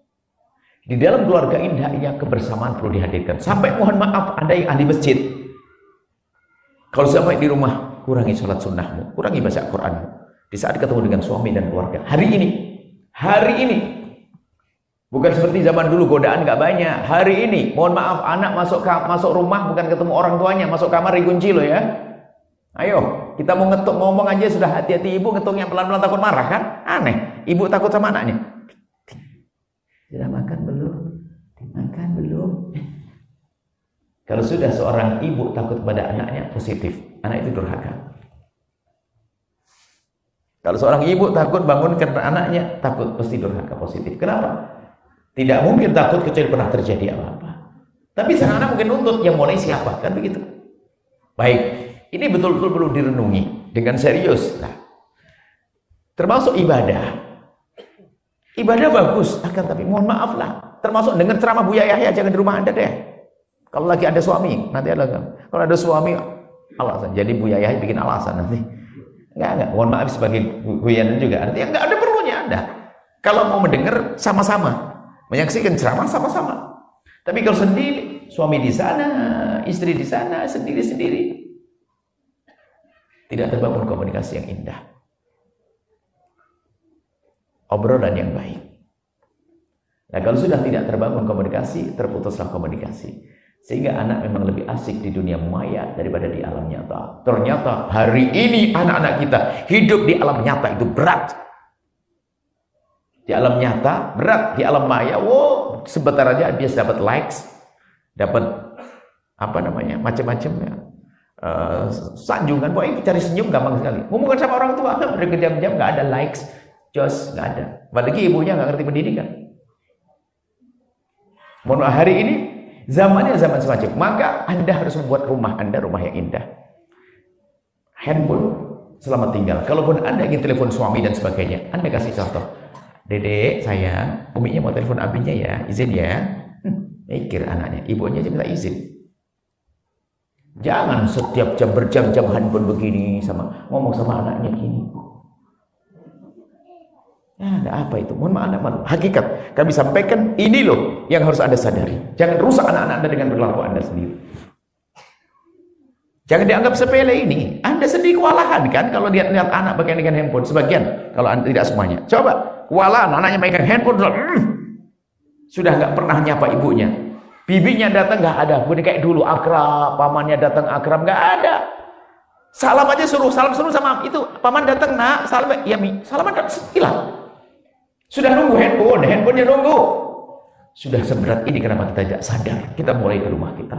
Speaker 1: Di dalam keluarga indahnya kebersamaan perlu dihadirkan. Sampai mohon maaf Anda yang ahli masjid. Kalau sampai di rumah, kurangi sholat sunnahmu, kurangi baca Quranmu. Di saat ketemu dengan suami dan keluarga. Hari ini. Bukan seperti zaman dulu godaan nggak banyak. Hari ini, mohon maaf, anak masuk rumah bukan ketemu orang tuanya, masuk kamar dikunci loh ya. Ayo, kita mau ngetuk ngomong aja sudah hati-hati ibu ngetoknya pelan-pelan takut marah kan? Aneh. Ibu takut sama anaknya. Sudah makan belum? Makan belum? Kalau sudah seorang ibu takut pada anaknya, positif. Anak itu durhaka. Kalau seorang ibu takut bangunkan anaknya, takut pasti durhaka, positif. Kenapa? Tidak mungkin takut kecuali pernah terjadi apa-apa. Tapi sang anak mungkin nuntut, yang mulai siapa? Kan begitu. Baik, ini betul-betul perlu direnungi dengan serius. Nah, termasuk ibadah. Ibadah bagus, akan tapi mohon maaf lah. Termasuk dengan ceramah Buya Yahya, jangan di rumah Anda deh. Kalau lagi ada suami, nanti ada. Kalau ada suami, alasan. Jadi Buya Yahya bikin alasan nanti. Enggak. Mohon maaf sebagai guyonan juga. Artinya enggak ada perlunya Anda. Kalau mau mendengar sama-sama, menyaksikan ceramah sama-sama. Tapi kalau sendiri, suami di sana, istri di sana, sendiri-sendiri, tidak terbangun komunikasi yang indah. Obrolan yang baik. Nah, kalau sudah tidak terbangun komunikasi, terputuslah komunikasi. Sehingga anak memang lebih asik di dunia maya daripada di alam nyata. Ternyata hari ini anak-anak kita hidup di alam nyata itu berat. Di alam nyata berat, di alam maya, wow, sebentar aja dia dapat likes, dapat apa namanya, macam-macam ya. Sanjungan, pokoknya cari senyum gampang sekali. Ngomongkan sama orang tua, berjam-jam nggak ada likes, just nggak ada. Apalagi ibunya nggak ngerti pendidikan. Mohon maaf, hari ini zamannya zaman semacam, maka Anda harus membuat rumah Anda rumah yang indah. Handphone selamat tinggal. Kalaupun Anda ingin telepon suami dan sebagainya, Anda kasih contoh. Dedek, sayang, uminya mau telepon abinya ya, izin ya. Mikir anaknya, ibunya aja minta izin. Jangan setiap jam berjam-jam handphone begini ngomong sama anaknya gini. Ya, ada apa itu? Mohon maaf, malu. Hakikat kami sampaikan ini loh yang harus Anda sadari. Jangan rusak anak-anak Anda dengan perilaku Anda sendiri. Jangan dianggap sepele ini. Anda sendiri kewalahan kan kalau lihat anak pakai dengan handphone. Sebagian, kalau Anda tidak semuanya. Coba kewalahan anaknya pegang handphone sudah nggak pernah nyapa ibunya. Bibinya datang nggak ada, bukan kayak dulu akrab, pamannya datang akrab nggak ada. Salam aja suruh sama itu, paman datang nak, salam ya mi, salaman hilang. Sudah nunggu handphonenya nunggu. Sudah seberat ini kenapa kita tidak sadar? Kita mulai ke rumah kita.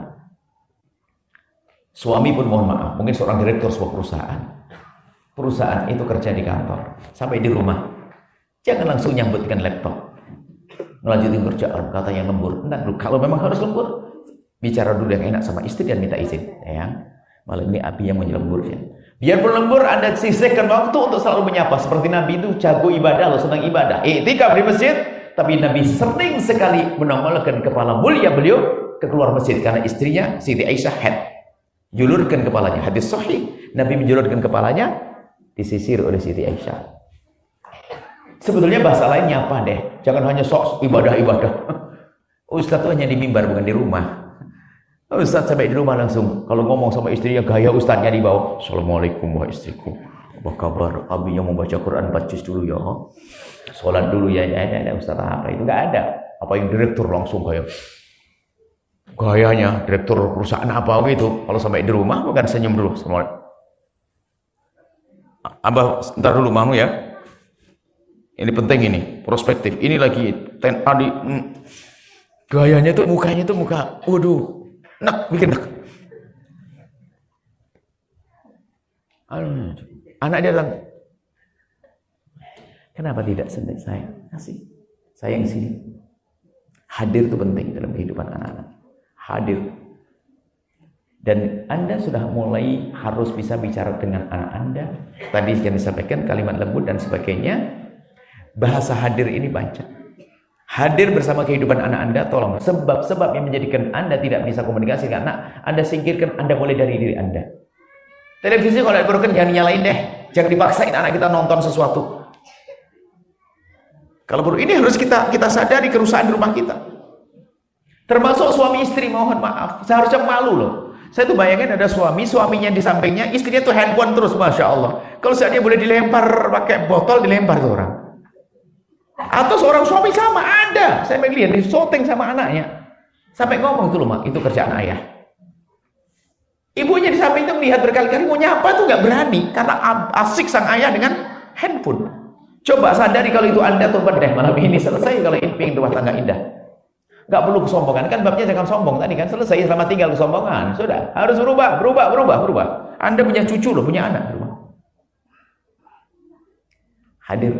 Speaker 1: Suami pun mohon maaf, mungkin seorang direktur sebuah perusahaan. Perusahaan itu kerja di kantor, sampai di rumah, jangan langsung nyambut dengan laptop. Melanjutin kerjaan, katanya lembur. Enggak dulu, kalau memang harus lembur, bicara dulu yang enak sama istri dan minta izin. Sayang, malam ini Abi yang mau lembur ya. Biarpun lembur, Anda sisihkan waktu untuk selalu menyapa. Seperti Nabi itu jago ibadah, loh, senang ibadah. Iktikaf di masjid, tapi Nabi sering sekali menongolkan kepala mulia beliau ke keluar masjid karena istrinya Siti Aisyah head. Julurkan kepalanya. Hadis sahih, Nabi menjulurkan kepalanya, disisir oleh Siti Aisyah. Sebetulnya bahasa lain nyapa deh. Jangan hanya sok ibadah-ibadah. Ustaz tuh hanya di mimbar bukan di rumah. Ustaz sampai di rumah langsung. Kalau ngomong sama istrinya gaya ustaznya di bawah. Assalamualaikum wahai istriku. Apa kabar? Abi yang mau baca Quran 4 juz dulu ya. Sholat dulu ya. Ada ustaz apa itu nggak ada. Apa yang direktur langsung gayanya direktur perusahaan apa gitu. Kalau sampai di rumah bukan senyum dulu. Abah ntar dulu mau ya. Ini penting ini, prospektif. Ini lagi tadi gayanya tuh mukanya tuh muka, waduh, bikin nek. Anak dia bilang, kenapa tidak sendiri saya? Kasih, sayang sini. Hadir itu penting dalam kehidupan anak-anak. Hadir. Dan Anda sudah mulai harus bisa bicara dengan anak Anda. Tadi yang disampaikan kalimat lembut dan sebagainya. Bahasa hadir ini banyak. Hadir bersama kehidupan anak Anda, tolong. Sebab-sebab yang menjadikan Anda tidak bisa komunikasi dengan anak, Anda singkirkan, Anda mulai dari diri Anda. Televisi kalau diperlukan jangan nyalain deh. Jangan dipaksain anak kita nonton sesuatu. Kalau perlu, ini harus kita sadari kerusakan di rumah kita. Termasuk suami istri, mohon maaf. Seharusnya malu loh. Saya tuh bayangin ada suaminya di sampingnya, istrinya tuh handphone terus, Masya Allah. Kalau seandainya boleh dilempar pakai botol, dilempar tuh orang. Atau seorang suami sama ada, saya melihat disoteng sama anaknya, sampai ngomong tuh loh mak, itu kerjaan ayah. Ibunya di samping itu melihat berkali-kali mau nyapa tuh nggak berani karena asik sang ayah dengan handphone. Coba sadari kalau itu Anda tuh deh malam ini selesai kalau ingin rumah tangga indah. Nggak perlu kesombongan kan babnya jangan sombong tadi kan selesai sama tinggal kesombongan sudah harus berubah. Anda punya cucu loh punya anak rumah. Hadir.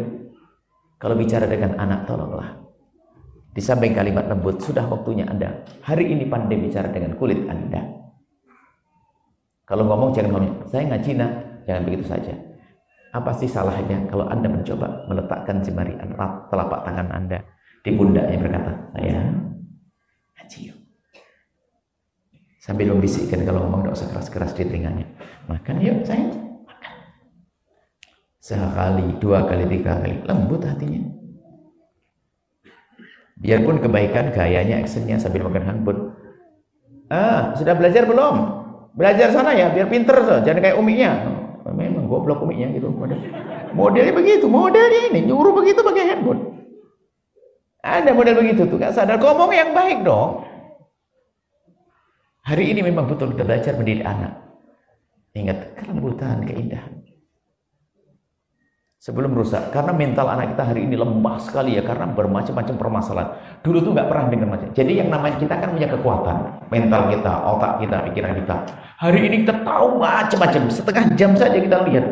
Speaker 1: Kalau bicara dengan anak, tolonglah. Di samping kalimat lembut, sudah waktunya Anda. Hari ini pandai bicara dengan kulit Anda. Kalau ngomong, jangan ngomong, saya ngaji nak. Jangan begitu saja. Apa sih salahnya kalau Anda mencoba meletakkan jemari telapak tangan Anda di pundaknya berkata, saya ngaji yuk. Sambil membisikkan kalau ngomong, tidak usah keras-keras di telinganya. Makan yuk, saya. Sekali, 2 kali, 3 kali, lembut hatinya. Biarpun kebaikan, gayanya, actionnya sambil makan handphone. Sudah belajar belum? Belajar sana ya, biar pinter so. Jangan kayak uminya. Memang goblok uminya gitu. Modelnya begitu, modelnya ini nyuruh begitu pakai handphone. Ada model begitu tuh, gak sadar. Ngomong yang baik dong. Hari ini memang betul kita belajar mendidik anak. Ingat kelembutan, keindahan. sebelum rusak. Karena mental anak kita hari ini lemah sekali ya, karena bermacam-macam permasalahan. Dulu tuh nggak pernah dengar macam. Jadi yang namanya kita kan punya kekuatan, mental kita, otak kita, pikiran kita. Hari ini kita tahu macam-macam. Setengah jam saja kita lihat.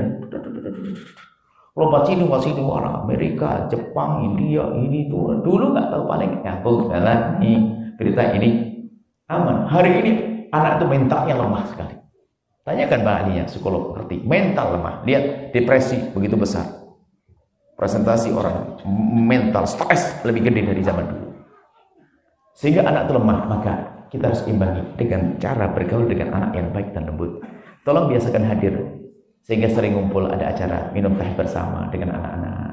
Speaker 1: Lompat sini, orang Amerika, Jepang, India, ini tuh. Dulu nggak tahu, paling ngabuk jalan nih berita ini aman. Hari ini anak itu mentalnya lemah sekali. Tanyakan Mbak ahlinya, psikolog ngerti. Mental lemah. Lihat depresi begitu besar. Presentasi orang mental stres lebih gede dari zaman dulu. Sehingga anak itu lemah, maka kita harus imbangi dengan cara bergaul dengan anak yang baik dan lembut. Tolong biasakan hadir, sehingga sering ngumpul, ada acara minum teh bersama dengan anak-anak.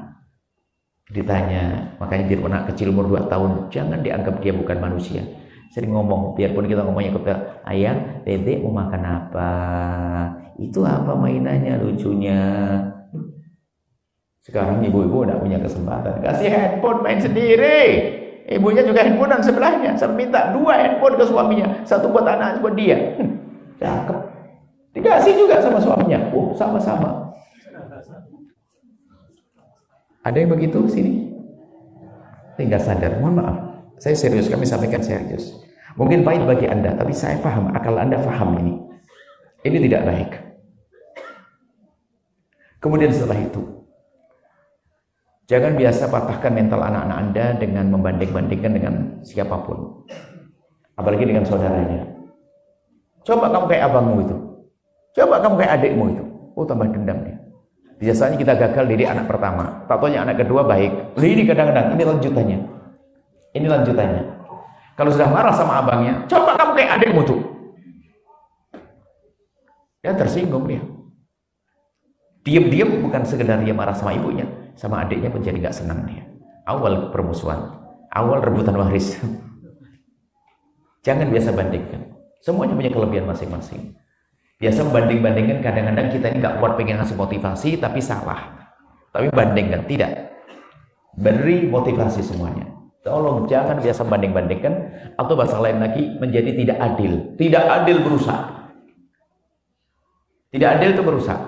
Speaker 1: Ditanya, makanya biar anak kecil umur 2 tahun, jangan dianggap dia bukan manusia. Sering ngomong, biarpun kita ngomongnya ke ayah, dedek mau makan apa? Itu apa mainannya, lucunya? Sekarang ibu-ibu udah punya kesempatan, kasih handphone main sendiri. Ibunya juga handphone dan sebelahnya. Saya minta 2 handphone ke suaminya, 1 buat anak, 1 buat dia. Cakep. Dikasih juga sama suaminya. Sama-sama. Ada yang begitu sini? Tinggal sadar. Mohon maaf. Saya serius, kami sampaikan serius. Mungkin pahit bagi Anda, tapi saya paham, akal Anda paham ini. Ini tidak baik. Kemudian setelah itu, jangan biasa patahkan mental anak-anak Anda dengan membanding-bandingkan dengan siapapun. Apalagi dengan saudaranya. Coba kamu kayak abangmu itu. Coba kamu kayak adikmu itu. Tambah dendam dia. Biasanya kita gagal didik anak pertama. Tak taunya anak kedua baik. Ini kadang-kadang, ini lanjutannya. Ini lanjutannya. Kalau sudah marah sama abangnya, coba kamu kayak adikmu tuh. Dia tersinggung dia. Diam-diam bukan sekedar dia marah sama ibunya, sama adiknya pun jadi gak senang dia. Awal permusuhan, awal rebutan waris. Jangan biasa bandingkan. Semuanya punya kelebihan masing-masing. Biasa membanding-bandingkan, kadang-kadang kita ini gak kuat pengen ngasih motivasi, tapi salah. Tapi bandingkan, tidak. Beri motivasi semuanya. Tolong jangan biasa banding-bandingkan, atau bahasa lain lagi menjadi tidak adil. Tidak adil berusak. Tidak adil itu berusak.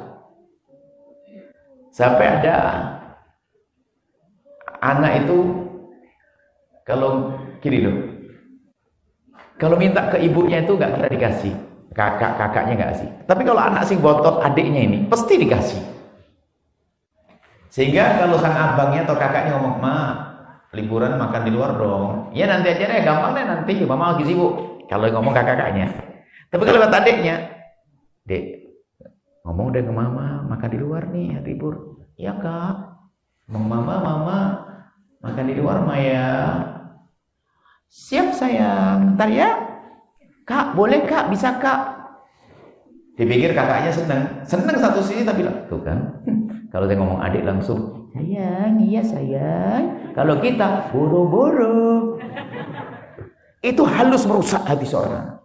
Speaker 1: Sampai ada anak itu kalau gini loh, kalau minta ke ibunya itu nggak kira dikasih, kakaknya nggak kasih. Tapi kalau anak sing botot adiknya ini pasti dikasih. Sehingga kalau sang abangnya atau kakaknya ngomong, "Ma, liburan makan di luar dong." Ya nanti aja deh, gampang deh nanti, mama lagi sibuk. Kalau ngomong kakaknya. Tapi kalau buat adiknya, "Dek, ngomong deh ke mama, makan di luar nih, libur." "Ya kak, mama makan di luar Maya." "Siap sayang, ntar ya." "Kak, boleh kak, bisa kak." Dipikir kakaknya seneng satu sisi, tapi tuh kan, kalau dia ngomong adik langsung, "Sayang, iya sayang." Kalau kita boro-boro, itu halus merusak hati seorang.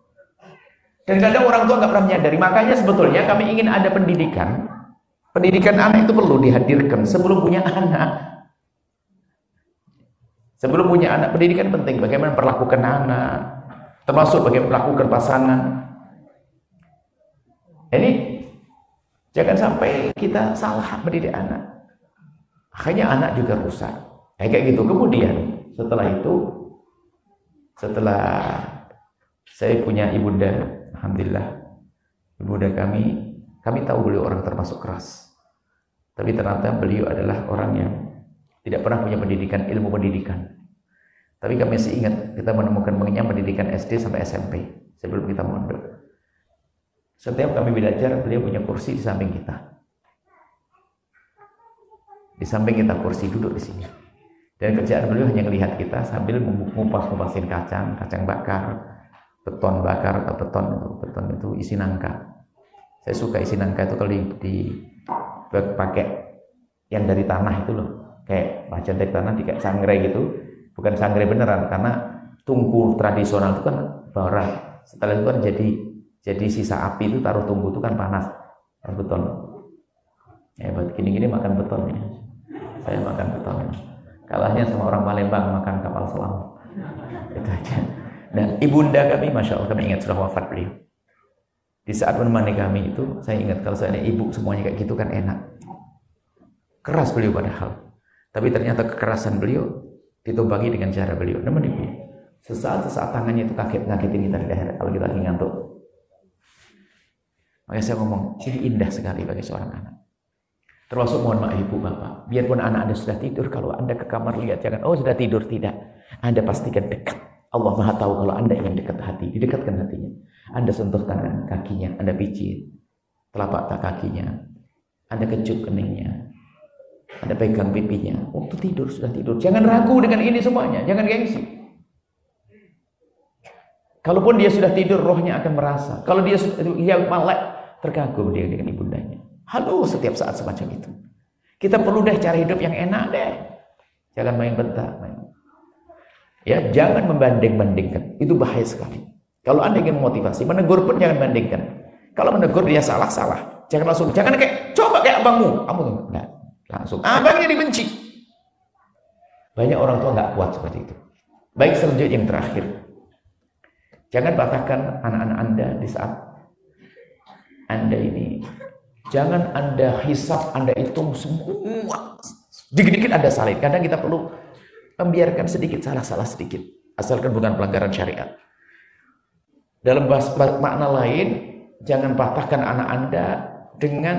Speaker 1: Dan kadang orang tua nggak pernah menyadari. Makanya sebetulnya kami ingin ada pendidikan. Pendidikan anak itu perlu dihadirkan sebelum punya anak. Sebelum punya anak, pendidikan penting. Bagaimana perlakukan anak, termasuk bagaimana perlakukan pasangan. Ini jangan sampai kita salah mendidik anak. Akhirnya anak juga rusak. Kayak gitu. Kemudian setelah saya punya ibunda, alhamdulillah, ibunda kami tahu beliau orang termasuk keras. Tapi ternyata beliau adalah orang yang tidak pernah punya pendidikan, ilmu pendidikan. Tapi kami masih ingat, kita menemukan mengenyam pendidikan SD sampai SMP sebelum kita mondok. Setiap kami belajar, beliau punya kursi di samping kita. Di samping kita kursi, duduk di sini. Dan kerjaan beliau hanya melihat kita sambil ngupas-ngupasin kacang bakar, beton bakar atau beton itu isi nangka. Saya suka isi nangka itu kalau dipakai yang dari tanah itu loh, kayak bahan dari tanah, kayak sangrai gitu. Bukan sangrai beneran, karena tungku tradisional itu kan bara. Setelah itu kan jadi sisa api itu taruh tungku itu kan panas, beton. Hebat, gini-gini makan beton ya. Saya makan beton. Kalahnya sama orang Palembang makan kapal selam. Itu aja. Dan ibunda kami, masya Allah, kami ingat sudah wafat beliau. Di saat menemani kami itu, saya ingat kalau saya ibu semuanya kayak gitu kan enak. Keras beliau padahal. Tapi ternyata kekerasan beliau ditumpangi dengan cara beliau. Namun ibu, sesaat tangannya itu ngagetin kita di leher kalau kita lagi ngantuk. Makanya saya ngomong, ini indah sekali bagi seorang anak. Termasuk mohon maaf ibu bapak, biarpun anak Anda sudah tidur, kalau Anda ke kamar lihat jangan, oh sudah tidur, tidak. Anda pastikan dekat. Allah Maha tahu kalau Anda ingin dekat hati, didekatkan hatinya. Anda sentuh tangan kakinya, Anda pijit telapak kakinya, Anda kecup keningnya, Anda pegang pipinya. Waktu tidur, sudah tidur. Jangan ragu dengan ini semuanya, jangan gengsi. Kalaupun dia sudah tidur, rohnya akan merasa. Kalau dia malek, terkagum dia dengan ibundanya. Halo, setiap saat semacam itu. Kita perlu deh cara hidup yang enak deh. Jangan main bentar. Ya, jangan membanding-bandingkan. Itu bahaya sekali. Kalau Anda ingin memotivasi, menegur pun jangan bandingkan. Kalau menegur dia salah. Jangan langsung, jangan kayak, coba kayak abangmu. Kamu enggak, langsung. Abangnya dibenci. Banyak orang tua enggak kuat seperti itu. Baik, selanjutnya yang terakhir. Jangan patahkan anak-anak Anda di saat Anda ini. Jangan Anda hisap, Anda hitung semua. Dikit-dikit Anda salin. Kadang kita perlu membiarkan sedikit salah sedikit. Asalkan bukan pelanggaran syariat. Dalam makna lain, jangan patahkan anak Anda dengan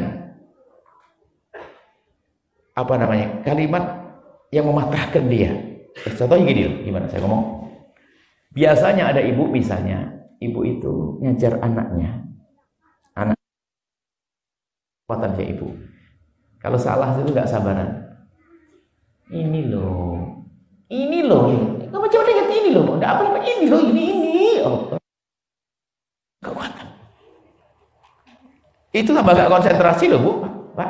Speaker 1: kalimat yang mematahkan dia. Contohnya gini loh, gimana saya ngomong? Biasanya ada ibu misalnya, ibu itu ngajar anaknya. Kekuatan dia ibu. Kalau salah itu nggak sabaran. Ini loh. Kamu coba lihat ini loh. Enggak apa-apa ini loh, ini. Oh. Kekuatan. Itu tambah gak konsentrasi loh, Bu. Pak.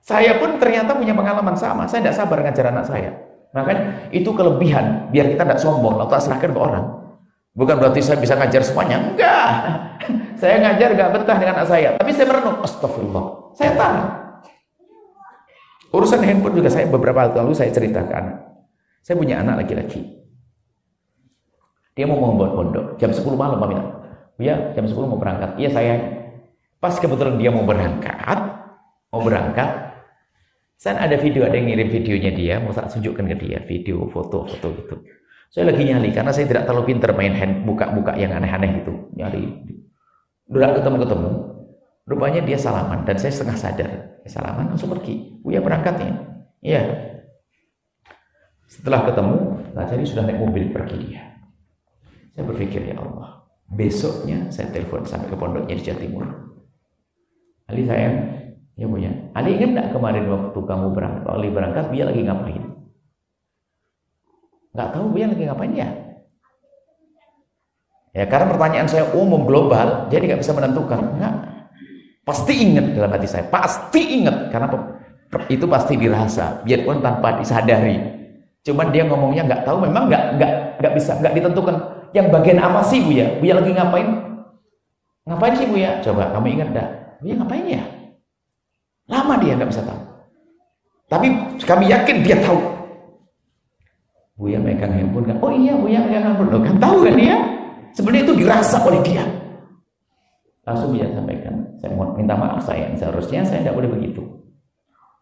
Speaker 1: Saya pun ternyata punya pengalaman sama. Saya tidak sabar ngajar anak saya. Makanya itu kelebihan biar kita tidak sombong, lalu tak serahkan ke orang. Bukan berarti saya bisa ngajar semuanya. Enggak. Saya ngajar gak betah dengan anak saya, tapi saya merenung, astagfirullah. Saya tahan. Urusan handphone juga saya beberapa tahun lalu saya cerita ke anak. Saya punya anak laki-laki. Dia mau membuat pondok. Jam 10 malam, Pak Mina. Ya, jam 10 mau berangkat. Iya sayang. Pas kebetulan dia mau berangkat. Saya ada yang ngirim videonya dia, mau saya tunjukkan ke dia, video, foto gitu. Saya lagi nyali, karena saya tidak terlalu pintar main buka yang aneh-aneh gitu. Nyari. Udah ketemu. Rupanya dia salaman, dan saya setengah sadar. Salaman, langsung pergi. Buya berangkatnya. Iya. Setelah ketemu, jadi sudah naik mobil pergi dia. Saya berpikir, ya Allah. Besoknya saya telepon sampai ke pondoknya di Jawa Timur. Ali sayang, ya Buya. Ali ingat gak kemarin waktu kamu berangkat? Kalau Ali berangkat, Buya lagi ngapain? Gak tahu Buya lagi ngapain ya? Ya karena pertanyaan saya umum global, jadi gak bisa menentukan. Enggak. Pasti ingat dalam hati saya. Pasti ingat. Karena itu pasti dirasa. Biarpun tanpa disadari. Cuman dia ngomongnya gak tahu. Memang gak bisa. Gak ditentukan. Yang bagian apa sih Buya? Buya lagi ngapain? Ngapain sih Buya? Coba kamu ingat dah. Buya ngapain ya? Lama dia gak bisa tahu. Tapi kami yakin dia tahu. Buya megang handphone kan? Oh iya Buya megang handphone. Loh kan tahu kan dia? Sebenarnya itu dirasa oleh dia. Langsung Buya sampaikan. Saya mau minta maaf sayang. Seharusnya saya tidak boleh begitu.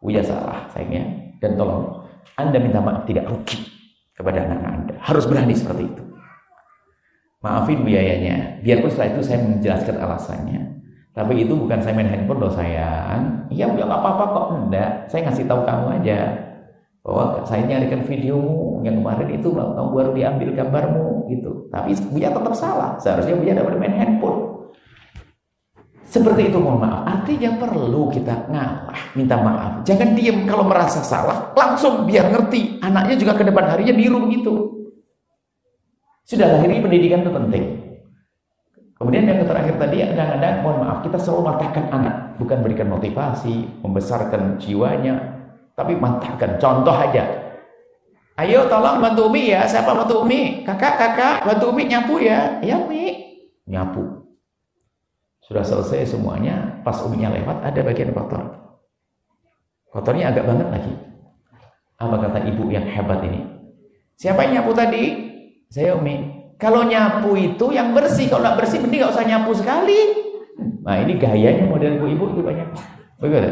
Speaker 1: Buya salah sayangnya. Dan tolong Anda minta maaf tidak rugi kepada anak-anak Anda. Harus berani seperti itu. Maafin Buyanya. Biarpun setelah itu saya menjelaskan alasannya. Tapi itu bukan saya main handphone loh sayang. Iya Buya nggak apa-apa kok. Enggak. Saya ngasih tahu kamu aja. Bahwa saya nyarikan videomu yang kemarin itu kamu baru diambil gambarmu gitu. Tapi Buya tetap salah. Seharusnya Buya tidak boleh main handphone. Seperti itu mohon maaf. Artinya perlu kita ngalah, minta maaf. Jangan diem kalau merasa salah, langsung biar ngerti. Anaknya juga ke depan harinya niru begitu. Sudah ini pendidikan itu penting. Kemudian yang terakhir tadi kadang-kadang mohon maaf kita selalu matahkan anak, bukan berikan motivasi, membesarkan jiwanya, tapi matahkan. Contoh aja. Ayo tolong bantu Umi ya. Siapa bantu Umi? Kakak bantu Umi nyapu ya. Ya Umi. Nyapu. Sudah selesai semuanya, pas Uminya lewat ada bagian kotor. Kotornya agak banget lagi. Apa kata ibu yang hebat ini? Siapa yang nyapu tadi? Saya Umi. Kalau nyapu itu yang bersih, kalau nggak bersih mending nggak usah nyapu sekali. Nah ini gayanya model ibu-ibu itu banyak. Begitu.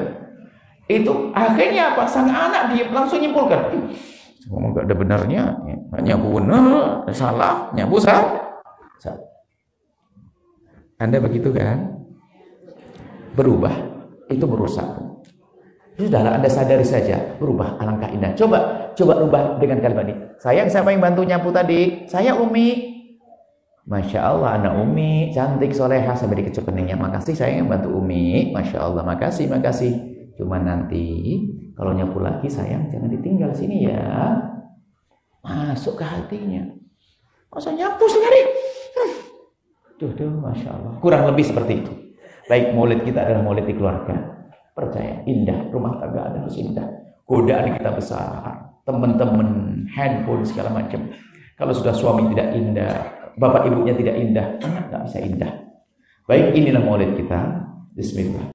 Speaker 1: Itu akhirnya apa? Sang anak dia langsung nyimpulkan. Enggak ada benarnya, nyabu benar, salah, nyabu salah. Anda begitu kan? Berubah, itu merusak. Sudahlah, Anda sadari saja, berubah alangkah indah. Coba ubah dengan kalimat ini. Sayang, siapa yang bantu nyapu tadi? Saya Umi. Masya Allah, anak Umi, cantik, soleha, sampai dikecup keningnya. Makasih sayang yang bantu Umi. Masya Allah, makasih. Cuma nanti kalau nyapu lagi sayang jangan ditinggal sini ya. Masuk ke hatinya. Masa nyapu sekali? Tuh, Masya Allah. Kurang lebih seperti itu. Baik, maulid kita adalah maulid di keluarga. Percaya, indah. Rumah tangga ada harus indah. Godaan kita besar. Teman-teman, handphone, segala macam. Kalau sudah suami tidak indah, bapak ibunya tidak indah, anak nggak bisa indah. Baik, inilah maulid kita. Bismillah.